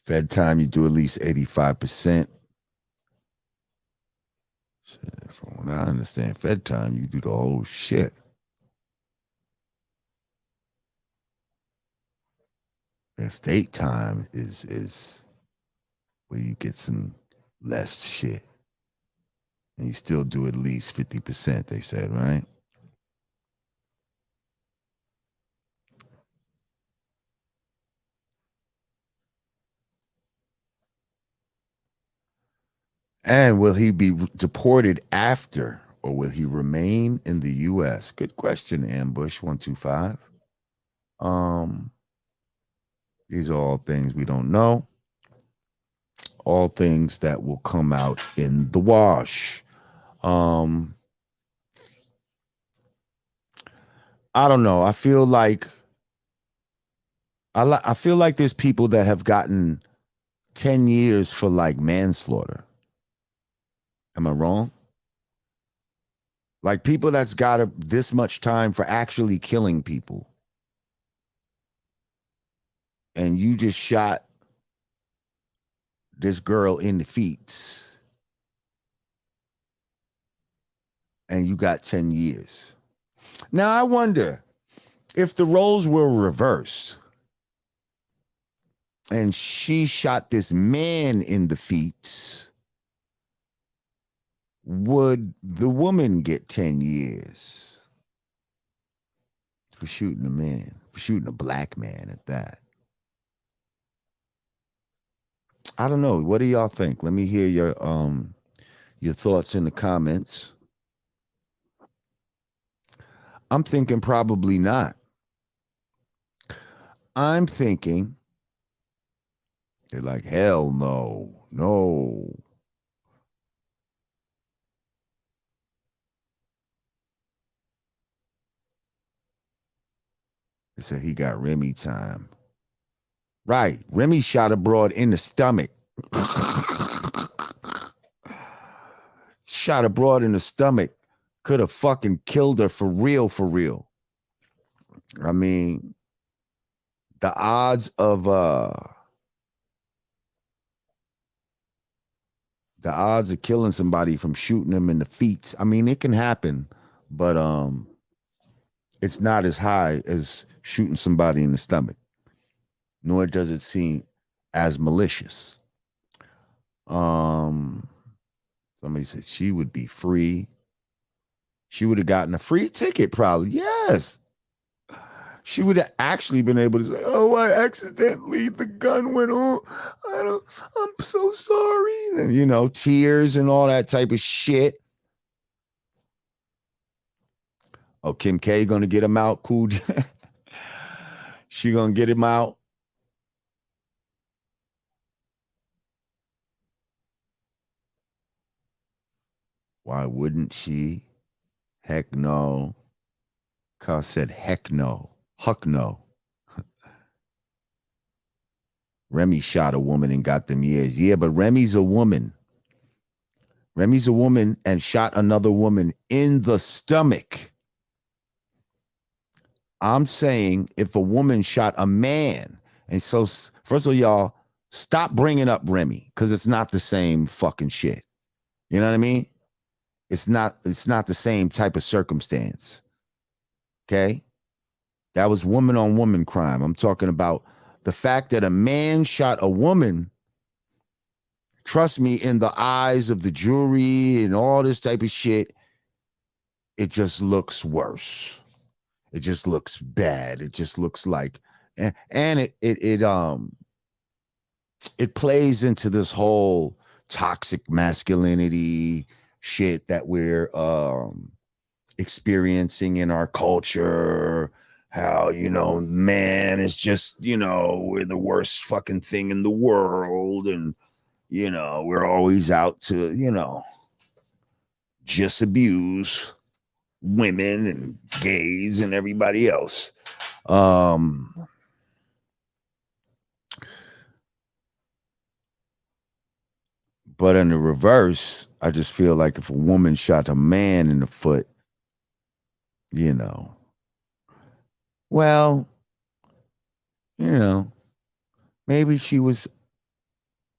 Fed time, you do at least 85%. From what I understand, Fed time, you do the whole shit. And state time is where you get some less shit. And you still do at least 50%, they said, right? And will he be deported after, or will he remain in the U.S.? Good question, Ambush 125. These are all things we don't know. All things that will come out in the wash. Um, I don't know. I feel like there's people that have gotten 10 years for like manslaughter. Am I wrong? Like people that's got this much time for actually killing people. And you just shot this girl in the feet and you got 10 years. Now I wonder if the roles were reversed and she shot this man in the feet, would the woman get 10 years for shooting a man, for shooting a black man at that? I don't know. What do y'all think? Let me hear your thoughts in the comments. I'm thinking probably not. I'm thinking they're like, hell no, no. They said he got Remy time. Right. Remy shot abroad in the stomach. Shot abroad in the stomach. Could have fucking killed her for real, for real. I mean, the odds of killing somebody from shooting them in the feet, I mean, it can happen, but it's not as high as shooting somebody in the stomach, nor does it seem as malicious. Somebody said she would be free. She would have gotten a free ticket, probably. Yes. She would have actually been able to say, "Oh, I accidentally, the gun went on. I'm so sorry." And, you know, tears and all that type of shit. Oh, Kim K gonna get him out, cool. She gonna get him out. Why wouldn't she? Heck no. Cause said heck no. Huck no. Remy shot a woman and got them years. Yeah, but Remy's a woman. Remy's a woman and shot another woman in the stomach. I'm saying if a woman shot a man, and so first of all, y'all stop bringing up Remy because it's not the same fucking shit. You know what I mean? It's not the same type of circumstance. Okay? That was woman on woman crime. I'm talking about the fact that a man shot a woman. Trust me, in the eyes of the jury and all this type of shit, it just looks worse. It just looks bad. It just looks like, and it plays into this whole toxic masculinity shit that we're experiencing in our culture. How, you know, man is just, you know, we're the worst fucking thing in the world, and you know, we're always out to, you know, just abuse women and gays and everybody else. But in the reverse, I just feel like if a woman shot a man in the foot, you know, well, you know, maybe she was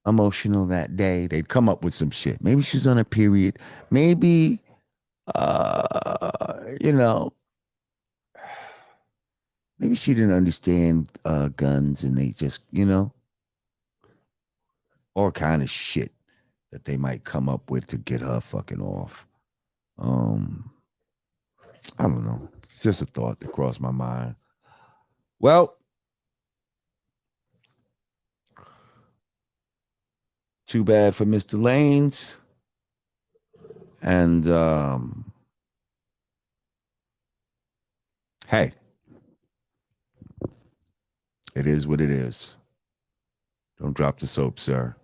emotional that day. They'd come up with some shit. Maybe she's on a period. Maybe, you know, maybe she didn't understand guns and they just, you know, all kind of shit that they might come up with to get her fucking off. Um, I don't know. It's just a thought that crossed my mind. Well, too bad for Mr. Lanes. And hey, It is what it is. Don't drop the soap, sir.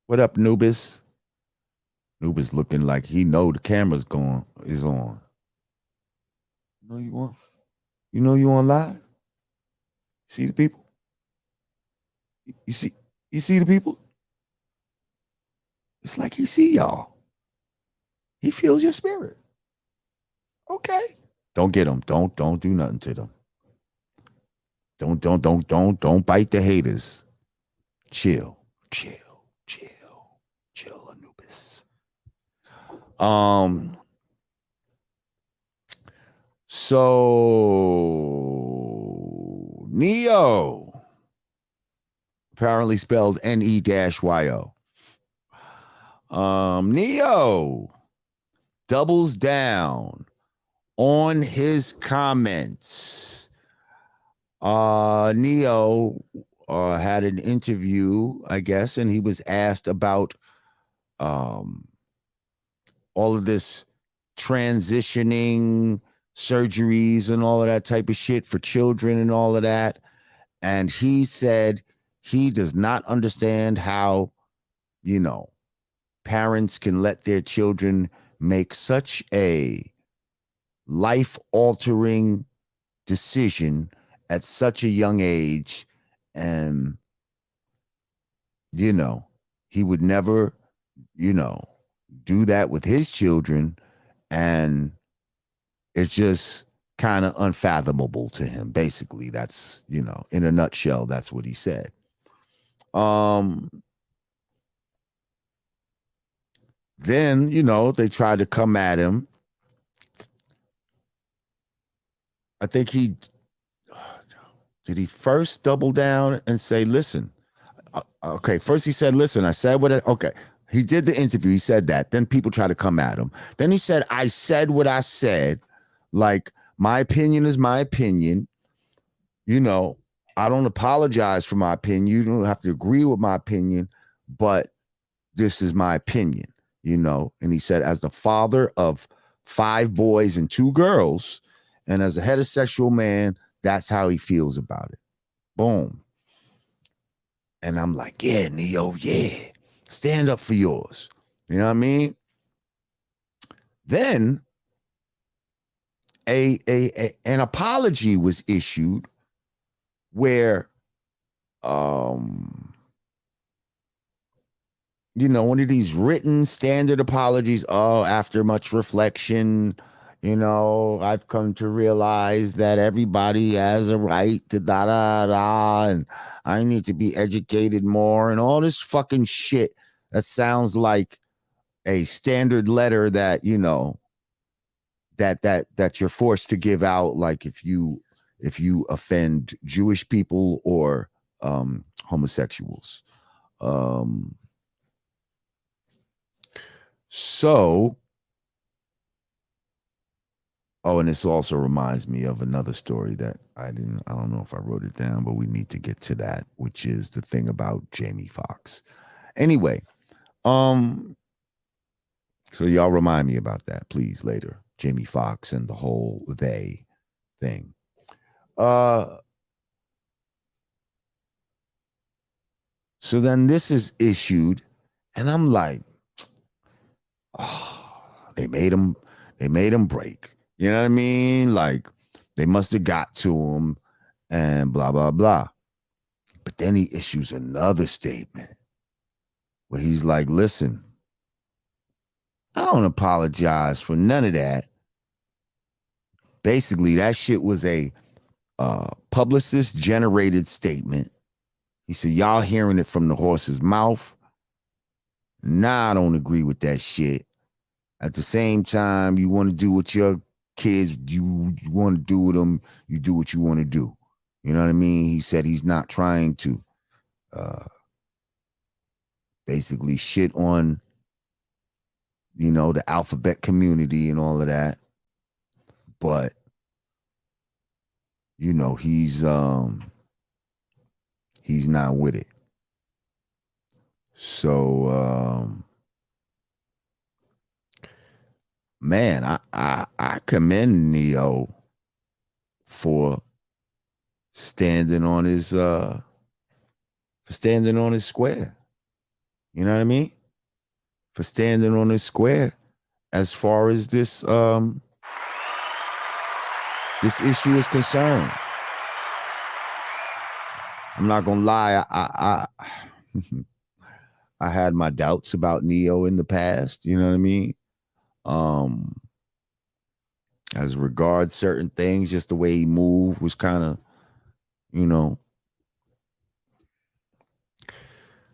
What up, Nubis? Nubis looking like he know the camera's is on. You know you want? You know you on live? See the people? You see? You see the people? It's like he see y'all. He feels your spirit. Okay. Don't get them. Don't do nothing to them. Don't bite the haters. Chill, Anubis. So Neo, apparently spelled Neo. Neo doubles down on his comments. Neo had an interview, I guess, and he was asked about all of this transitioning surgeries and all of that type of shit for children and all of that. And he said he does not understand how, parents can let their children make such a life-altering decision at such a young age. And, he would never, do that with his children. And it's just kind of unfathomable to him. Basically, that's, in a nutshell, that's what he said. Then, they tried to come at him. I think did he first double down and say, listen, okay, first he said, listen, I said okay. He did the interview. He said that. Then people try to come at him. Then he said, I said what I said. Like, my opinion is my opinion. I don't apologize for my opinion. You don't have to agree with my opinion, but this is my opinion, And he said, as the father of 5 boys and 2 girls, and as a heterosexual man, that's how he feels about it. Boom. And I'm like, yeah, Neo, yeah. Stand up for yours. You know what I mean? Then an apology was issued where one of these written standard apologies. Oh, after much reflection, I've come to realize that everybody has a right to and I need to be educated more and all this fucking shit that sounds like a standard letter that, that you're forced to give out, like if you offend Jewish people or homosexuals. So, and this also reminds me of another story that I don't know if I wrote it down, but we need to get to that, which is the thing about Jamie Foxx. Anyway, so y'all remind me about that, please, later. Jamie Foxx and the whole they thing. So then this is issued, and I'm like, oh, they made him break. You know what I mean? Like, they must have got to him and blah, blah, blah. But then he issues another statement where he's like, listen, I don't apologize for none of that. Basically, that shit was a publicist-generated statement. He said, y'all hearing it from the horse's mouth. Nah, I don't agree with that shit. At the same time, you want to do what your kids, you want to do with them, you do what you want to do. You know what I mean? He said he's not trying to basically shit on, the alphabet community and all of that. But, he's not with it. So, man, I commend Neo for standing on his for standing on his square. You know what I mean? For standing on his square as far as this issue is concerned. I'm not gonna lie, I had my doubts about Neo in the past, you know what I mean? Um as regards certain things, just the way he moved was kind of, you know,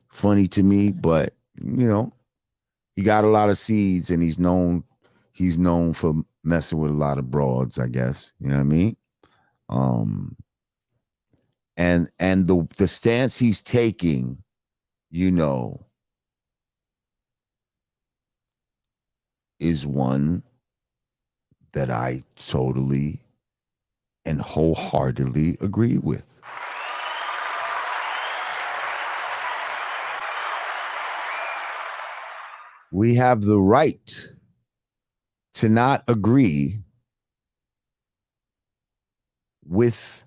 funny to me, but he got a lot of seeds and he's known for messing with a lot of broads, I guess. You know what I mean? Um and the stance he's taking, you know, is one that I totally and wholeheartedly agree with. We have the right to not agree with,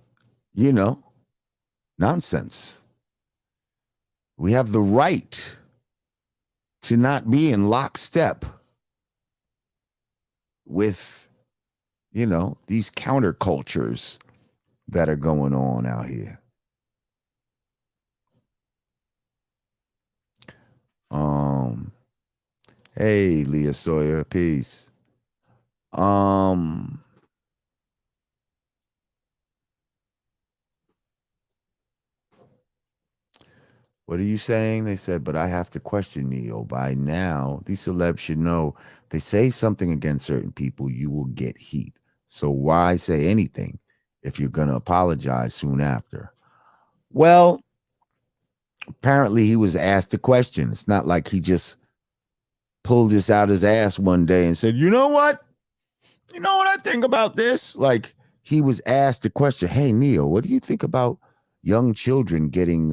nonsense. We have the right to not be in lockstep with, these countercultures that are going on out here. Hey, Leah Sawyer, peace. What are you saying? They said, but I have to question Neo. By now, these celebs should know if they say something against certain people, you will get heat. So why say anything if you're going to apologize soon after? Well, apparently he was asked a question. It's not like he just pulled this out his ass one day and said, you know what? You know what I think about this? Like, he was asked a question. Hey, Neo, what do you think about young children getting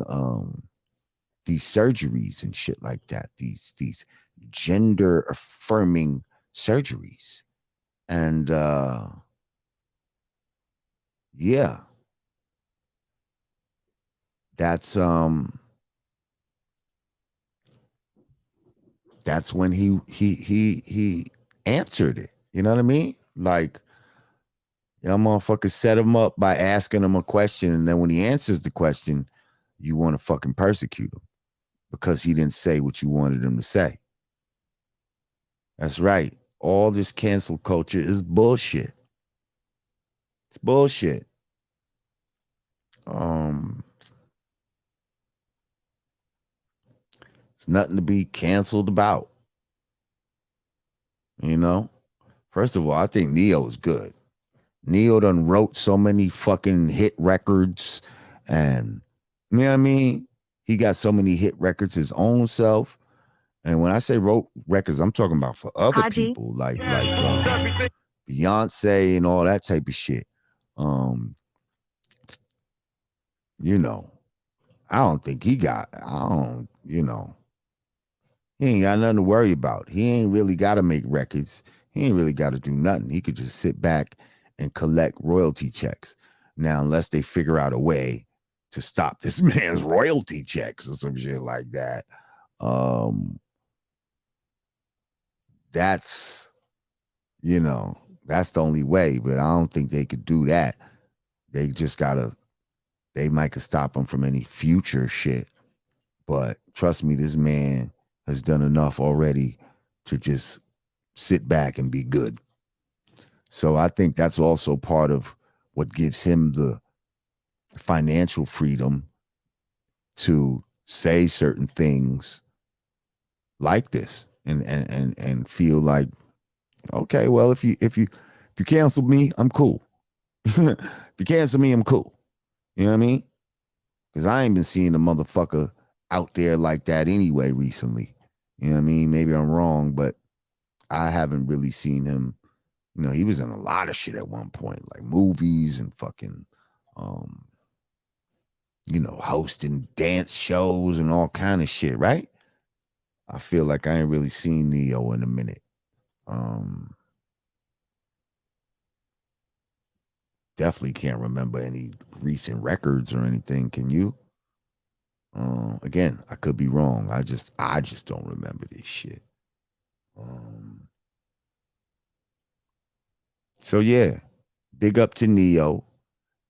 these surgeries and shit like that? These gender affirming surgeries. And yeah. That's when he answered it. You know what I mean? Like, y'all motherfuckers set him up by asking him a question, and then when he answers the question, you want to fucking persecute him because he didn't say what you wanted him to say. That's right. All this cancel culture is bullshit. It's bullshit. It's nothing to be canceled about. First of all, I think Neo is good. Neo done wrote so many fucking hit records, and you know what I mean? He got so many hit records his own self. And when I say wrote records, I'm talking about for other people like Beyonce and all that type of shit. I don't think he got, he ain't got nothing to worry about. He ain't really got to make records. He ain't really got to do nothing. He could just sit back and collect royalty checks. Now, unless they figure out a way to stop this man's royalty checks or some shit like that, that's, that's the only way. But I don't think they could do that. They just gotta, they might could stop him from any future shit. But trust me, this man has done enough already to just sit back and be good. So I think that's also part of what gives him the financial freedom to say certain things like this and feel like, okay, well, if you cancel me, I'm cool. If you cancel me, I'm cool. You know what I mean? Because I ain't been seeing the motherfucker out there like that anyway recently. You know what I mean? Maybe I'm wrong, but I haven't really seen him. He was in a lot of shit at one point, like movies and fucking, hosting dance shows and all kind of shit, right? I feel like I ain't really seen Neo in a minute. Definitely can't remember any recent records or anything. Can you? Again, I could be wrong. I just don't remember this shit. Um, so yeah, big up to Neo,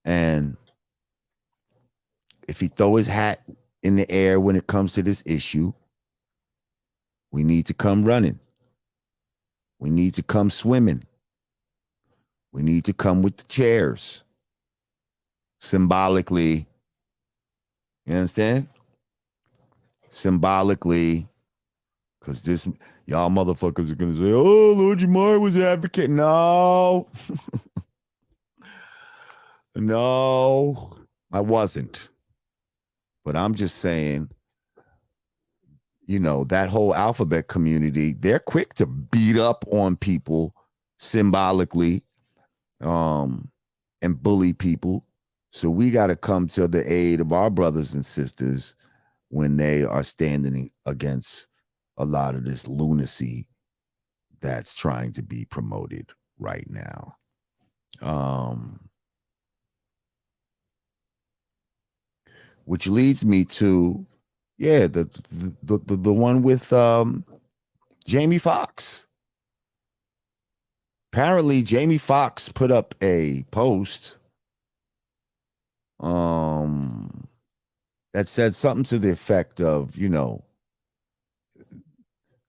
and if he throw his hat in the air when it comes to this issue, we need to come running. We need to come swimming. We need to come with the chairs. Symbolically, you understand? Symbolically, because this y'all motherfuckers are gonna say, "Oh, Lord Jamar was advocating." No, no, I wasn't. But I'm just saying, that whole alphabet community, they're quick to beat up on people symbolically, um, and bully people. So we got to come to the aid of our brothers and sisters when they are standing against a lot of this lunacy that's trying to be promoted right now. Which leads me to, yeah, the one with Jamie Foxx. Apparently, Jamie Foxx put up a post that said something to the effect of,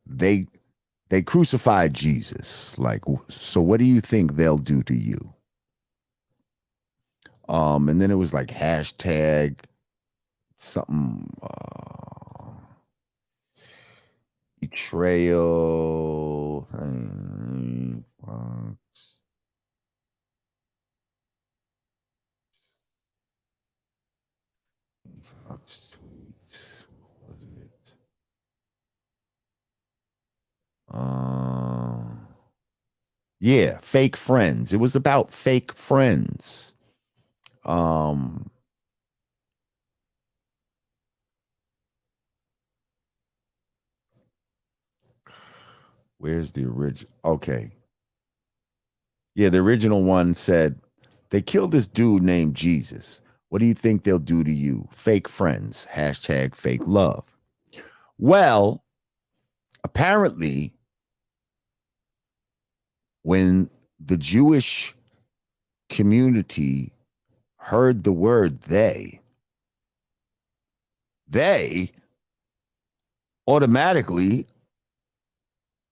they they crucified Jesus. Like, so what do you think they'll do to you? And then it was like hashtag something betrayal. Was it? Yeah, fake friends. It was about fake friends. Um, where's the original? Okay. Yeah, the original one said, they killed this dude named Jesus. What do you think they'll do to you? Fake friends. Hashtag fake love. Well, apparently, when the Jewish community heard the word they automatically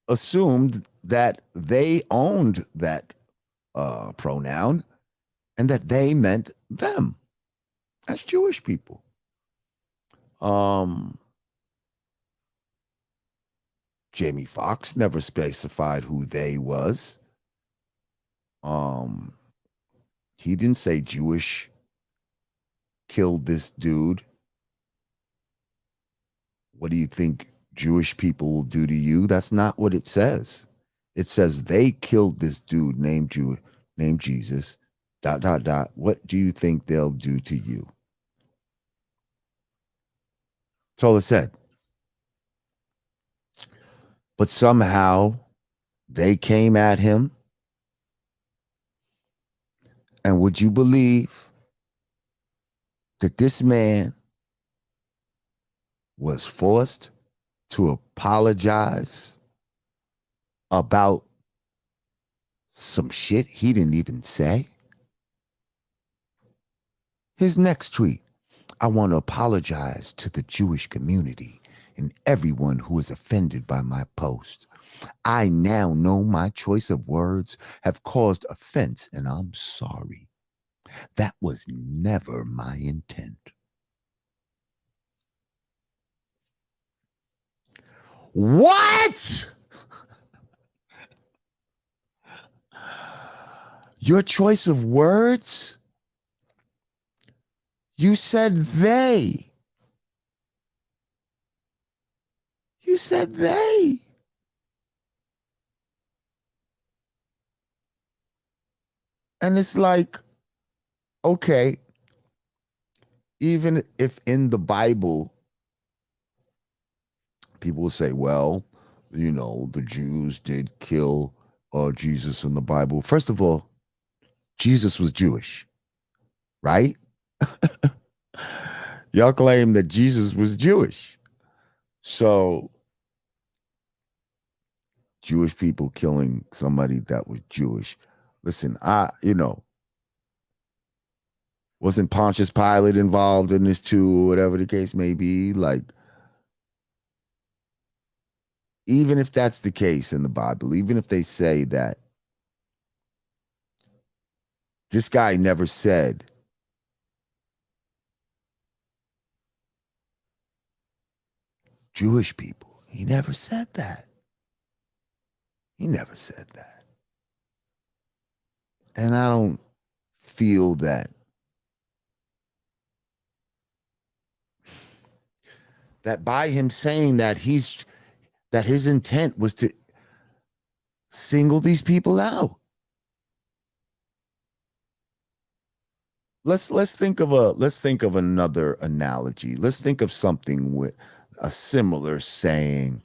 assumed that they owned that pronoun and that they meant them as Jewish people. Jamie Foxx never specified who they was. He didn't say Jewish killed this dude. What do you think Jewish people will do to you? That's not what it says. It says they killed this dude named Jesus. ... What do you think they'll do to you? That's all it said. But somehow they came at him. And would you believe that this man was forced to apologize about some shit he didn't even say? His next tweet: I want to apologize to the Jewish community and everyone who is offended by my post. I now know my choice of words have caused offense, and I'm sorry. That was never my intent. What? Your choice of words? You said they. You said they. And it's like, okay, even if in the Bible, people will say, well, the Jews did kill Jesus in the Bible. First of all, Jesus was Jewish, right? Y'all claim that Jesus was Jewish. So Jewish people killing somebody that was Jewish. Listen, wasn't Pontius Pilate involved in this too, or whatever the case may be? Like, even if that's the case in the Bible, even if they say that this guy never said Jewish people, he never said that. He never said that. And I don't feel that by him saying that his intent was to single these people out. Let's think of another analogy. Let's think of something with a similar saying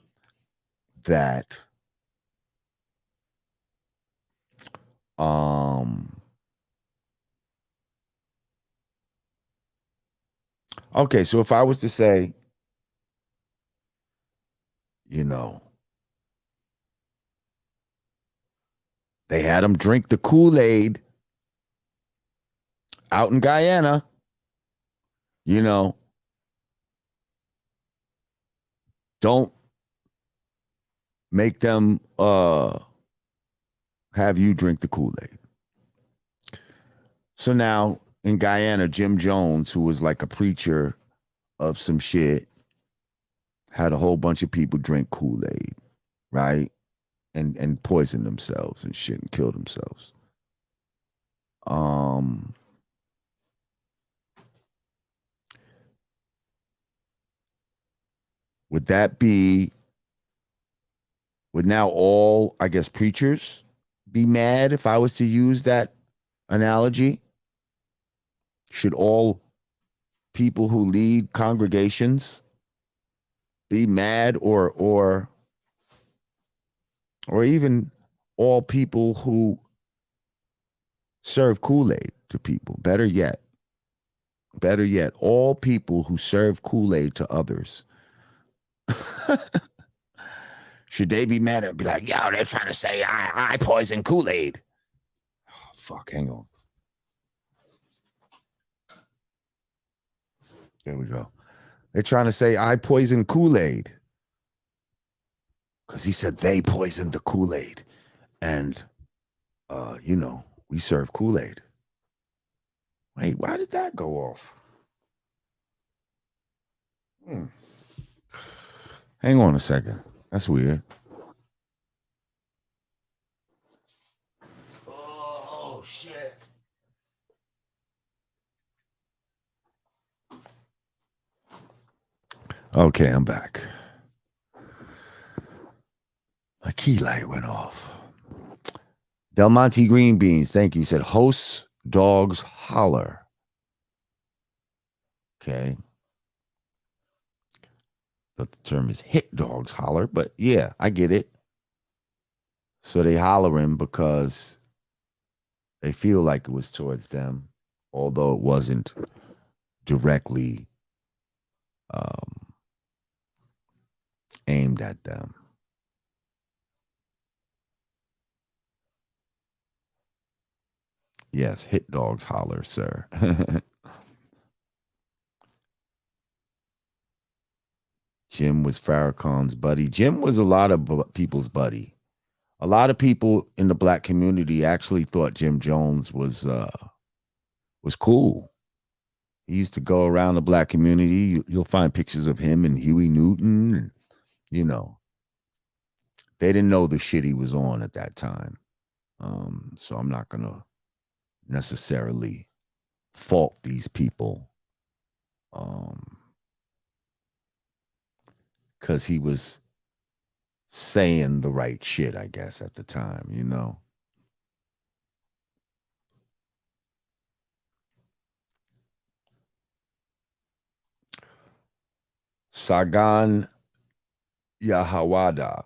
that okay, so if I was to say, they had him drink the Kool-Aid out in Guyana, don't make them have you drink the Kool-Aid. So now in Guyana, Jim Jones, who was like a preacher of some shit, had a whole bunch of people drink Kool-Aid, right? And poison themselves and shit and kill themselves. Would now all, I guess, preachers be mad if I was to use that analogy? Should all people who lead congregations be mad, or even all people who serve Kool-Aid to people? Better yet, all people who serve Kool-Aid to others. Should they be mad and be like, yo, they're trying to say I poison Kool-Aid? Oh, fuck, hang on. There we go. They're trying to say I poison Kool-Aid. Because he said they poisoned the Kool-Aid. And, we serve Kool-Aid. Wait, why did that go off? Hang on a second. That's weird. Oh, shit. Okay, I'm back. My key light went off. Del Monte Green Beans, thank you. He said, hosts, dogs, holler. Okay. But the term is hit dogs holler, but yeah, I get it. So they hollering because they feel like it was towards them, although it wasn't directly aimed at them. Yes, hit dogs holler, sir. Jim was Farrakhan's buddy. Jim was a lot of people's buddy. A lot of people in the black community actually thought Jim Jones was cool. He used to go around the black community. You'll find pictures of him and Huey Newton. And, they didn't know the shit he was on at that time. So I'm not going to necessarily fault these people. Because he was saying the right shit, I guess, at the time, Sagan Yahawada.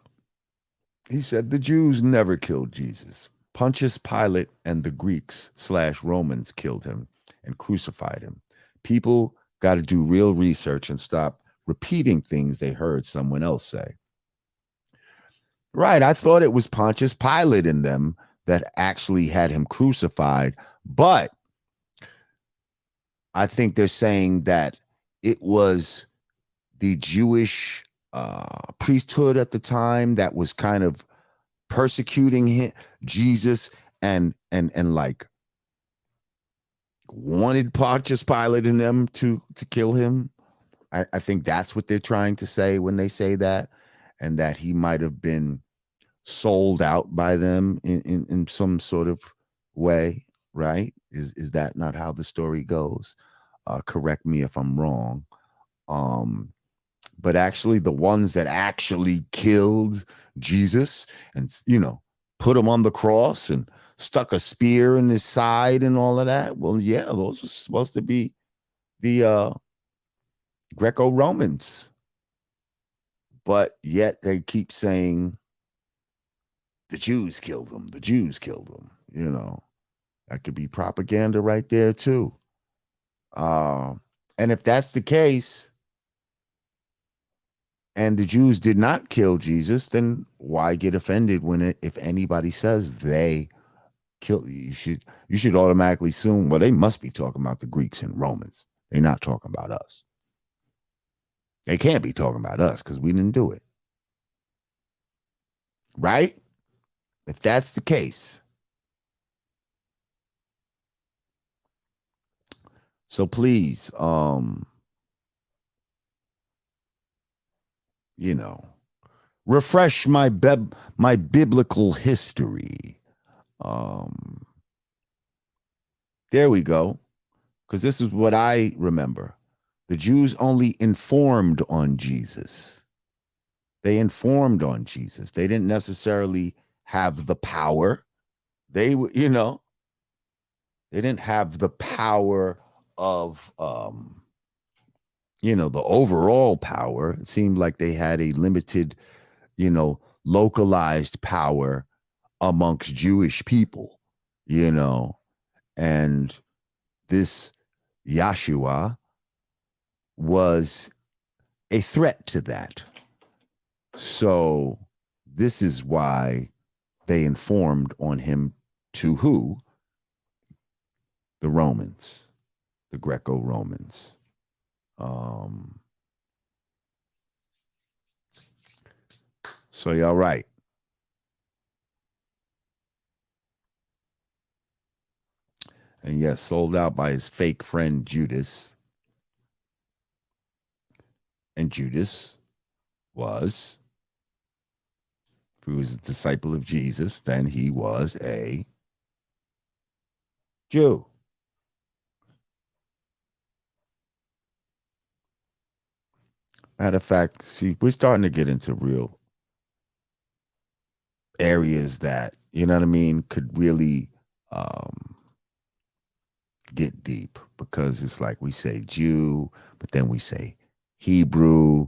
He said the Jews never killed Jesus. Pontius Pilate and the Greeks/Romans killed him and crucified him. People got to do real research and stop repeating things they heard someone else say. Right. I thought it was Pontius Pilate in them that actually had him crucified. But I think they're saying that it was the Jewish priesthood at the time that was kind of persecuting him, Jesus, and like wanted Pontius Pilate and them to kill him. I think that's what they're trying to say when they say that, and that he might have been sold out by them in some sort of way, right? Is that not how the story goes? Correct me if I'm wrong. But actually the ones that actually killed Jesus and, put him on the cross and stuck a spear in his side and all of that, well, yeah, those are supposed to be the Greco-Romans. But yet they keep saying the Jews killed them. The Jews killed them. That could be propaganda right there too. And if that's the case, and the Jews did not kill Jesus, then why get offended if anybody says they killed? You should automatically assume, well, they must be talking about the Greeks and Romans. They're not talking about us. They can't be talking about us because we didn't do it. Right? If that's the case. So please, refresh my biblical history. There we go. Because this is what I remember. The Jews only informed on Jesus. They informed on Jesus. They didn't necessarily have the power. They didn't have the power of, the overall power. It seemed like they had a limited, localized power amongst Jewish people, and this Yahshua was a threat to that. So this is why they informed on him to who? The Romans, the Greco-Romans. So y'all right. And yes, sold out by his fake friend Judas. And Judas was, if he was a disciple of Jesus, then he was a Jew. Matter of fact, see, we're starting to get into real areas that, could really get deep, because it's like we say Jew, but then we say Hebrew,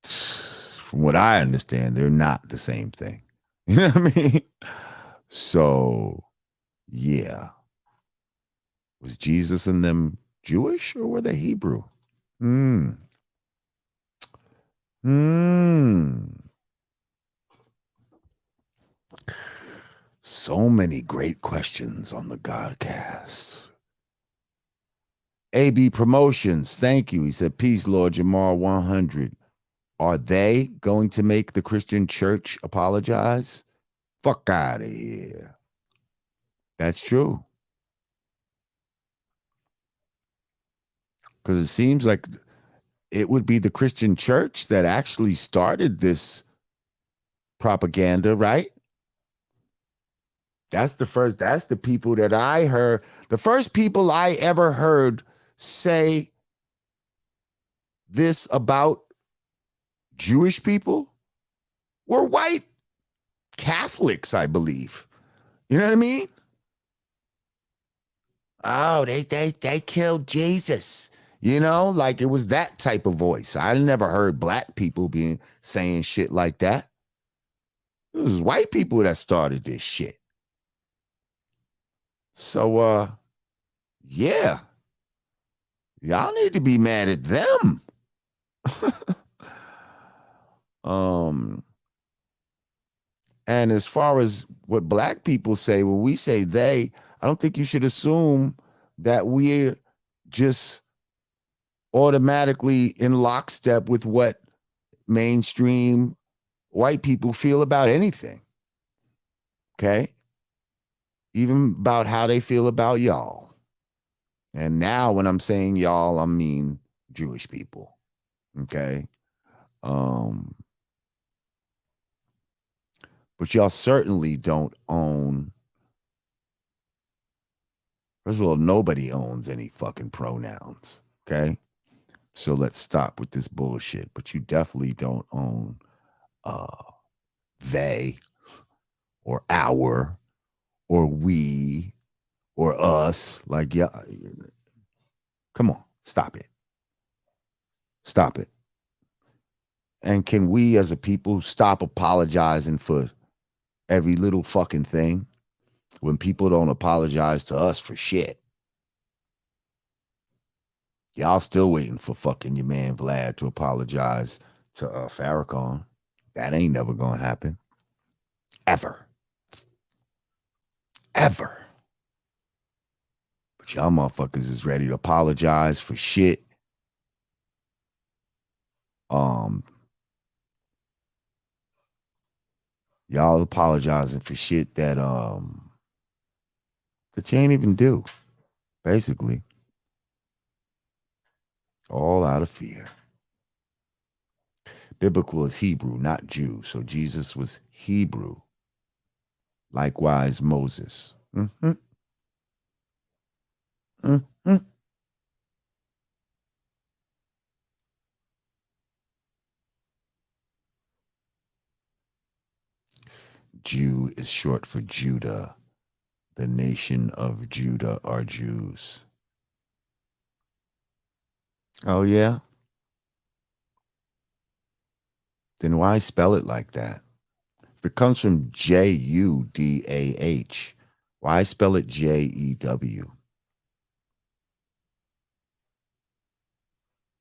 from what I understand, they're not the same thing. You know what I mean? So, yeah. Was Jesus and them Jewish or were they Hebrew? So many great questions on the Godcast. AB Promotions, thank you. He said, peace, Lord Jamar 100. Are they going to make the Christian church apologize? Fuck out of here. That's true. Because it seems like it would be the Christian church that actually started this propaganda, right? That's the people that I heard. The first people I ever heard say this about Jewish people were white Catholics, I believe. You know what I mean? Oh, they killed Jesus. Like it was that type of voice. I never heard black people saying shit like that. It was white people that started this shit. So, yeah. Y'all need to be mad at them. um, and as far as what black people say, when we say they, I don't think you should assume that we're just automatically in lockstep with what mainstream white people feel about anything. Okay. Even about how they feel about y'all. And now when I'm saying y'all, I mean Jewish people. Okay. Um, but y'all certainly don't own, first of all, nobody owns any fucking pronouns. Okay. So let's stop with this bullshit. But you definitely don't own uh they or our or we or us. Like, yeah, come on, stop it. Stop it. And can we as a people stop apologizing for every little fucking thing when people don't apologize to us for shit? Y'all still waiting for fucking your man Vlad to apologize to Farrakhan. That ain't never gonna happen. Ever. Ever. But y'all motherfuckers is ready to apologize for shit. Um, y'all apologizing for shit that you ain't even do, basically. All out of fear. Biblical is Hebrew, not Jew. So Jesus was Hebrew. Likewise, Moses. Mm-hmm. Mm-hmm. Jew is short for Judah. The nation of Judah are Jews. Oh, yeah? Then why spell it like that? If it comes from Judah, why spell it Jew?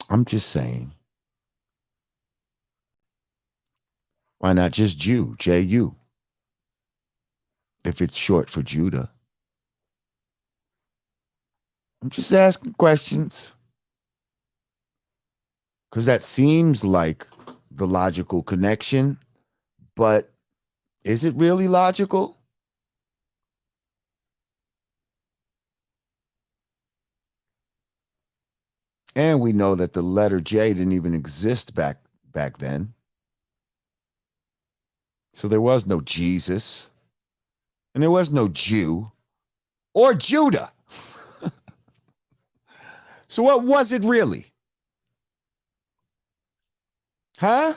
I'm just saying. Why not just Jew, Ju? If it's short for Judah. I'm just asking questions. Because that seems like the logical connection, but is it really logical? And we know that the letter J didn't even exist back then. So there was no Jesus, and there was no Jew or Judah. So what was it really? Huh?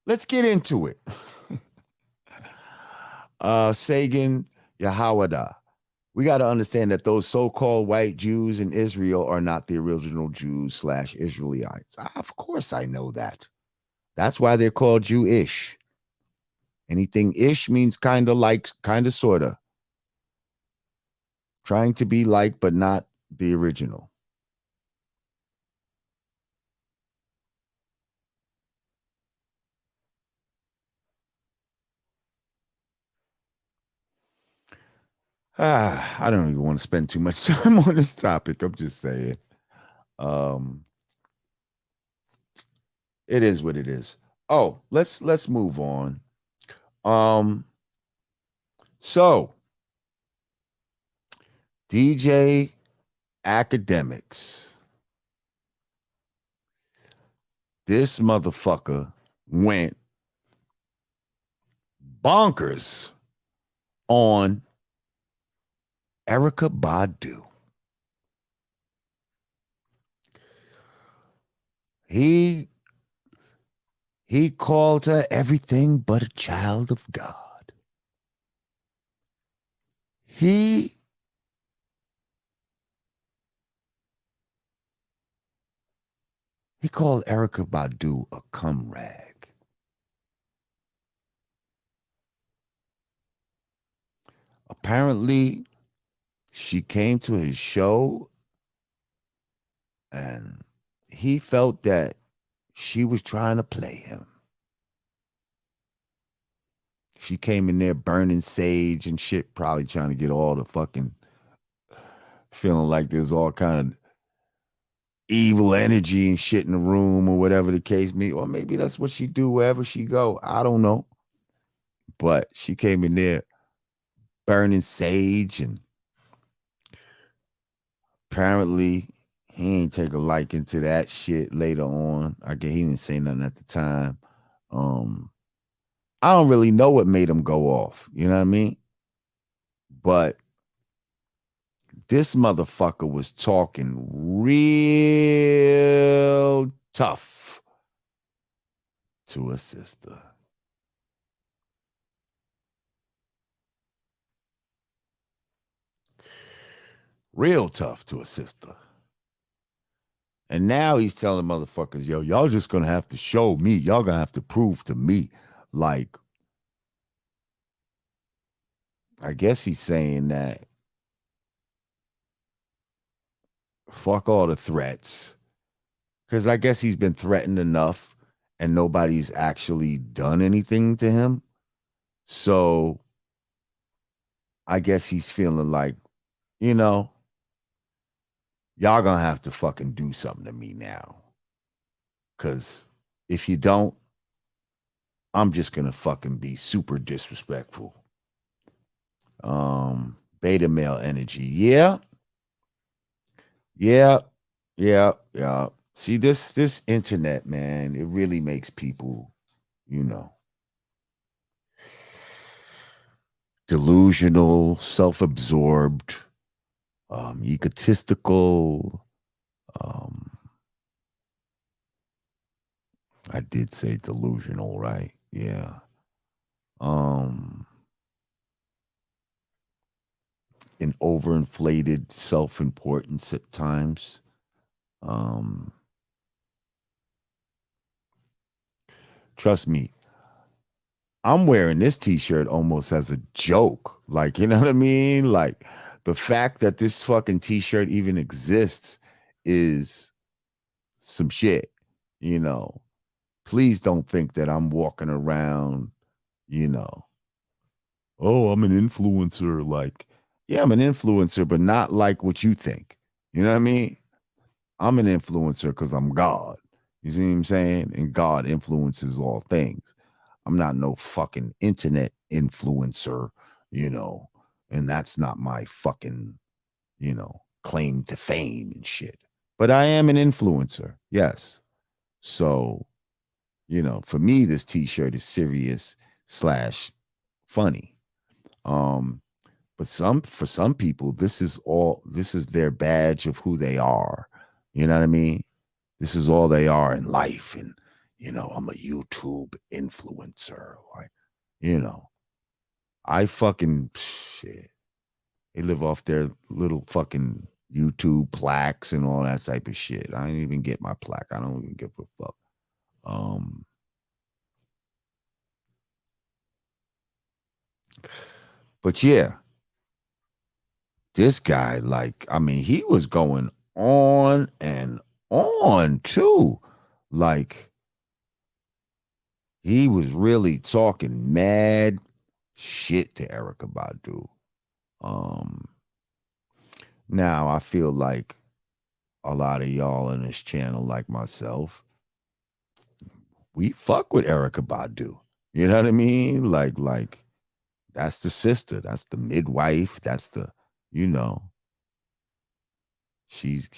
Let's get into it. Sagan Yahawada. We got to understand that those so-called white Jews in Israel are not the original Jews / Israelites. Of course I know that. That's why they're called Jewish. Anything ish means kind of like, kind of, sort of. Trying to be like, but not the original. I don't even want to spend too much time on this topic. I'm just saying. Um, it is what it is. Oh, let's move on. Um, so DJ Academics. This motherfucker went bonkers on Erica Badu. He he called her everything but a child of God. He he called Erica Badu a cum rag. Apparently, she came to his show And he felt that she was trying to play him. She came in there burning sage and shit, probably trying to get all the fucking feeling like there's all kind of evil energy and shit in the room or whatever the case may be. Or maybe that's what she do wherever she go. I don't know. But she came in there burning sage, and apparently he ain't take a liking to that shit later on. I guess he didn't say nothing at the time. I don't really know what made him go off. You know what I mean? But this motherfucker was talking real tough to a sister. Real tough to a sister. And now he's telling motherfuckers, yo, y'all just gonna have to show me. Y'all gonna have to prove to me. Like, I guess he's saying that fuck all the threats. Because I guess he's been threatened enough and nobody's actually done anything to him. So I guess he's feeling like, you know, y'all gonna have to fucking do something to me now. Because if you don't, I'm just gonna fucking be super disrespectful. Beta male energy. Yeah. Yeah. Yeah. Yeah. See, this internet, man, it really makes people, you know, delusional, self-absorbed, egotistical. Um, I did say delusional, right? Yeah. Um, an overinflated self-importance at times. Um, Trust me, I'm wearing this t-shirt almost as a joke. Like, you know what I mean? Like the fact that this fucking t-shirt even exists is some shit, you know. Please don't think that I'm walking around, you know, oh, I'm an influencer. Like, yeah, I'm an influencer, but not like what you think. You know what I mean? I'm an influencer because I'm God. You see what I'm saying? And God influences all things. I'm not no fucking internet influencer, you know, and that's not my fucking, you know, claim to fame and shit. But I am an influencer, yes. So, you know, for me, this t-shirt is serious slash funny. Um, but for some people, this is their badge of who they are. You know what I mean? This is all they are in life. And, you know, I'm a YouTube influencer. Like, you know, I fucking shit. They live off their little fucking YouTube plaques and all that type of shit. I didn't even get my plaque. I don't even give a fuck. Um, but yeah, this guy, like, I mean, he was going on and on too. Like, he was really talking mad shit to Erica Badu. Um, Now I feel like a lot of y'all in this channel, like myself, we fuck with Erica Badu. You know what I mean? Like that's the sister, that's the midwife, that's the, you know, she's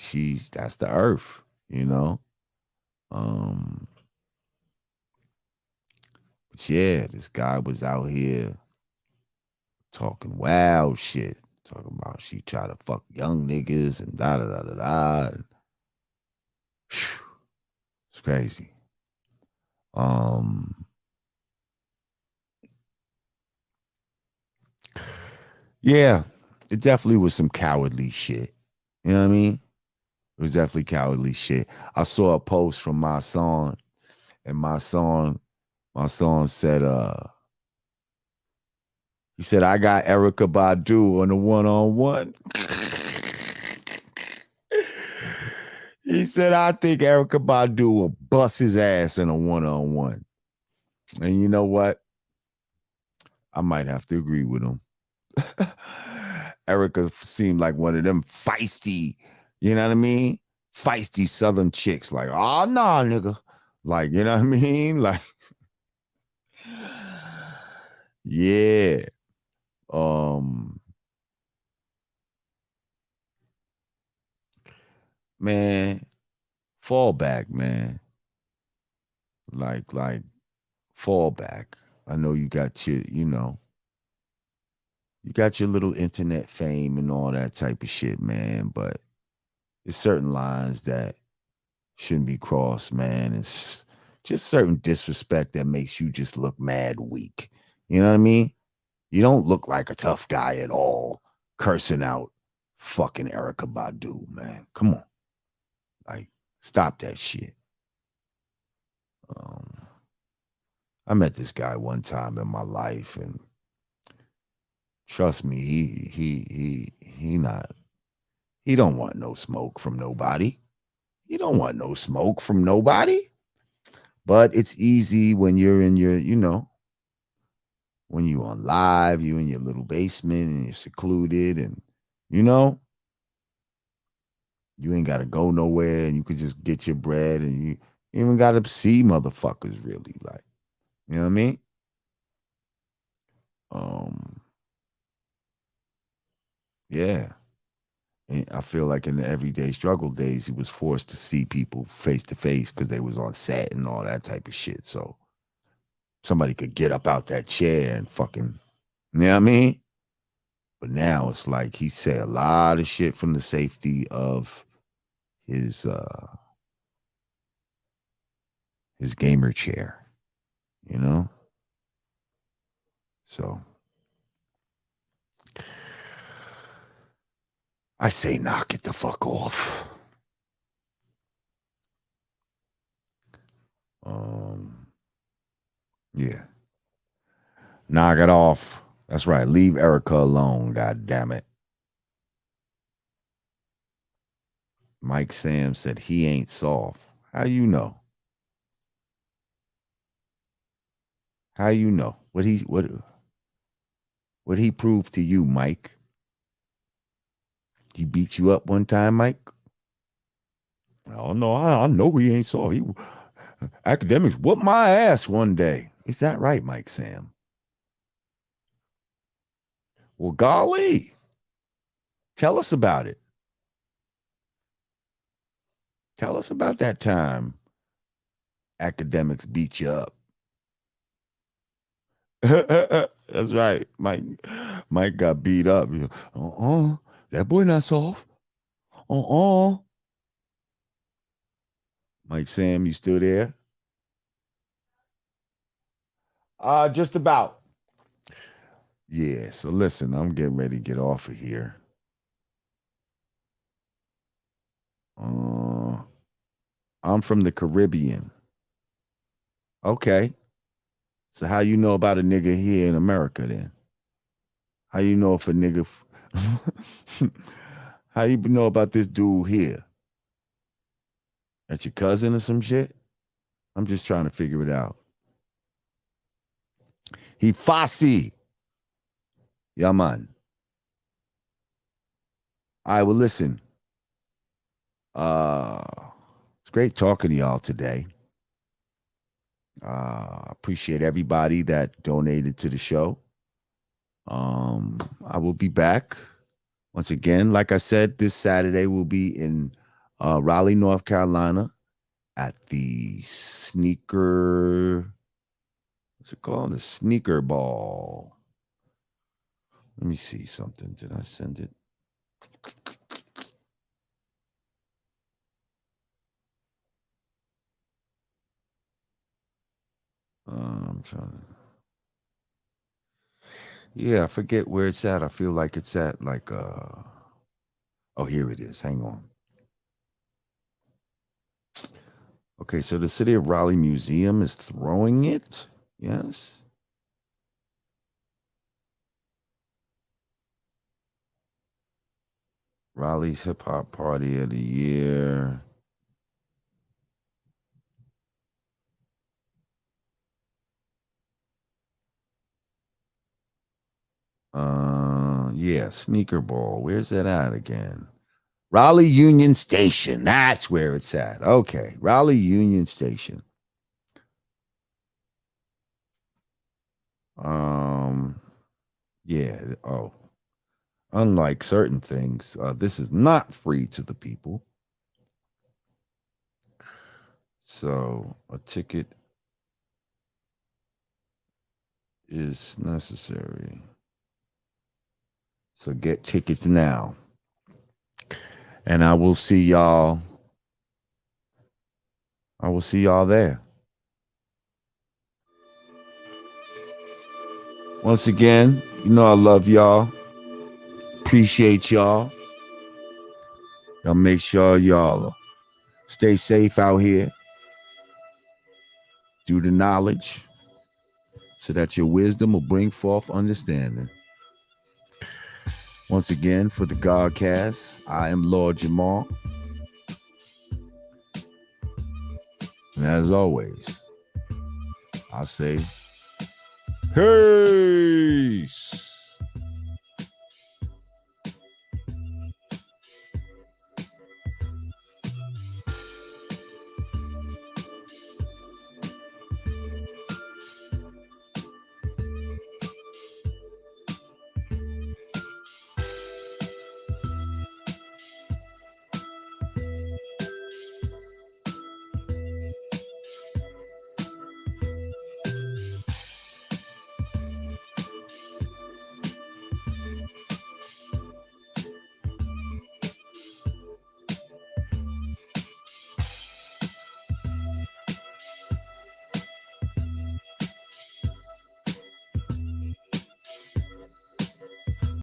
that's the earth, you know. Um, but yeah, this guy was out here talking wild shit, talking about she try to fuck young niggas and da da da da da. It's crazy. Um, yeah, it definitely was some cowardly shit. You know what I mean? It was definitely cowardly shit. I saw a post from my son, and my song said, he said, I got Erica Badu on the one-on-one. He said, I think Erica Badu will bust his ass in a one-on-one. And you know what? I might have to agree with him. Erica seemed like one of them feisty, you know what I mean? Feisty Southern chicks. Like, oh, nah, nigga. Like, you know what I mean? Like, yeah. Um, man, fall back, man. Like, fall back. I know you got your, you got your little internet fame and all that type of shit, man. But there's certain lines that shouldn't be crossed, man. It's just certain disrespect that makes you just look mad weak. You know what I mean? You don't look like a tough guy at all, cursing out fucking Erica Badu, man. Come on. Like, stop that shit. Um, I met this guy one time in my life, and trust me, he don't want no smoke from nobody. He don't want no smoke from nobody. But it's easy when you're in your, when you on live, you in your little basement and you're secluded, and you know, you ain't gotta go nowhere, and you could just get your bread, and you even gotta see motherfuckers really, like, you know what I mean? Um, yeah. And I feel like in the everyday struggle days, he was forced to see people face to face because they was on set and all that type of shit. So somebody could get up out that chair and fucking, you know what I mean? But now it's like he said a lot of shit from the safety of his his gamer chair, you know? So I say knock it the fuck off. Um yeah. Knock it off. That's right. Leave Erica alone, god damn it. Mike Sam said he ain't soft. How you know? How you know? What he proved to you, Mike? He beat you up one time, Mike? Oh no, I know he ain't soft. He academics whooped my ass one day. Is that right, Mike Sam? Well, golly, tell us about it. Tell us about that time academics beat you up. That's right. Mike got beat up. That boy not soft. Uh-uh. Mike Sam, you still there? Just about. Yeah, so listen, I'm getting ready to get off of here. Uh, I'm from the Caribbean. Okay. So how you know about a nigga here in America then? How you know if a nigga how you know about this dude here? That's your cousin or some shit? I'm just trying to figure it out. He Fosse. Yeah, man. All right, well, listen. Uh it's great talking to y'all today. Appreciate everybody that donated to the show. I will be back once again. Like I said, this Saturday we'll be in Raleigh, North Carolina at the what's it called? The Sneaker Ball. Let me see something. Did I send it? I'm trying to. Yeah, I forget where it's at. I feel like it's at like oh, here it is. Hang on. Okay, so the City of Raleigh Museum is throwing it. Yes. Raleigh's Hip Hop Party of the Year. Yeah, sneaker ball. Where's that at again? Raleigh Union Station. That's where it's at. Okay, Raleigh Union Station. Yeah. Oh, unlike certain things, this is not free to the people. So a ticket is necessary. So get tickets now. And I will see y'all. I will see y'all there. Once again, you know I love y'all. Appreciate y'all. Y'all make sure y'all stay safe out here. Do the knowledge so that your wisdom will bring forth understanding. Once again, for the Godcast, I am Lord Jamar. And as always, I say, peace.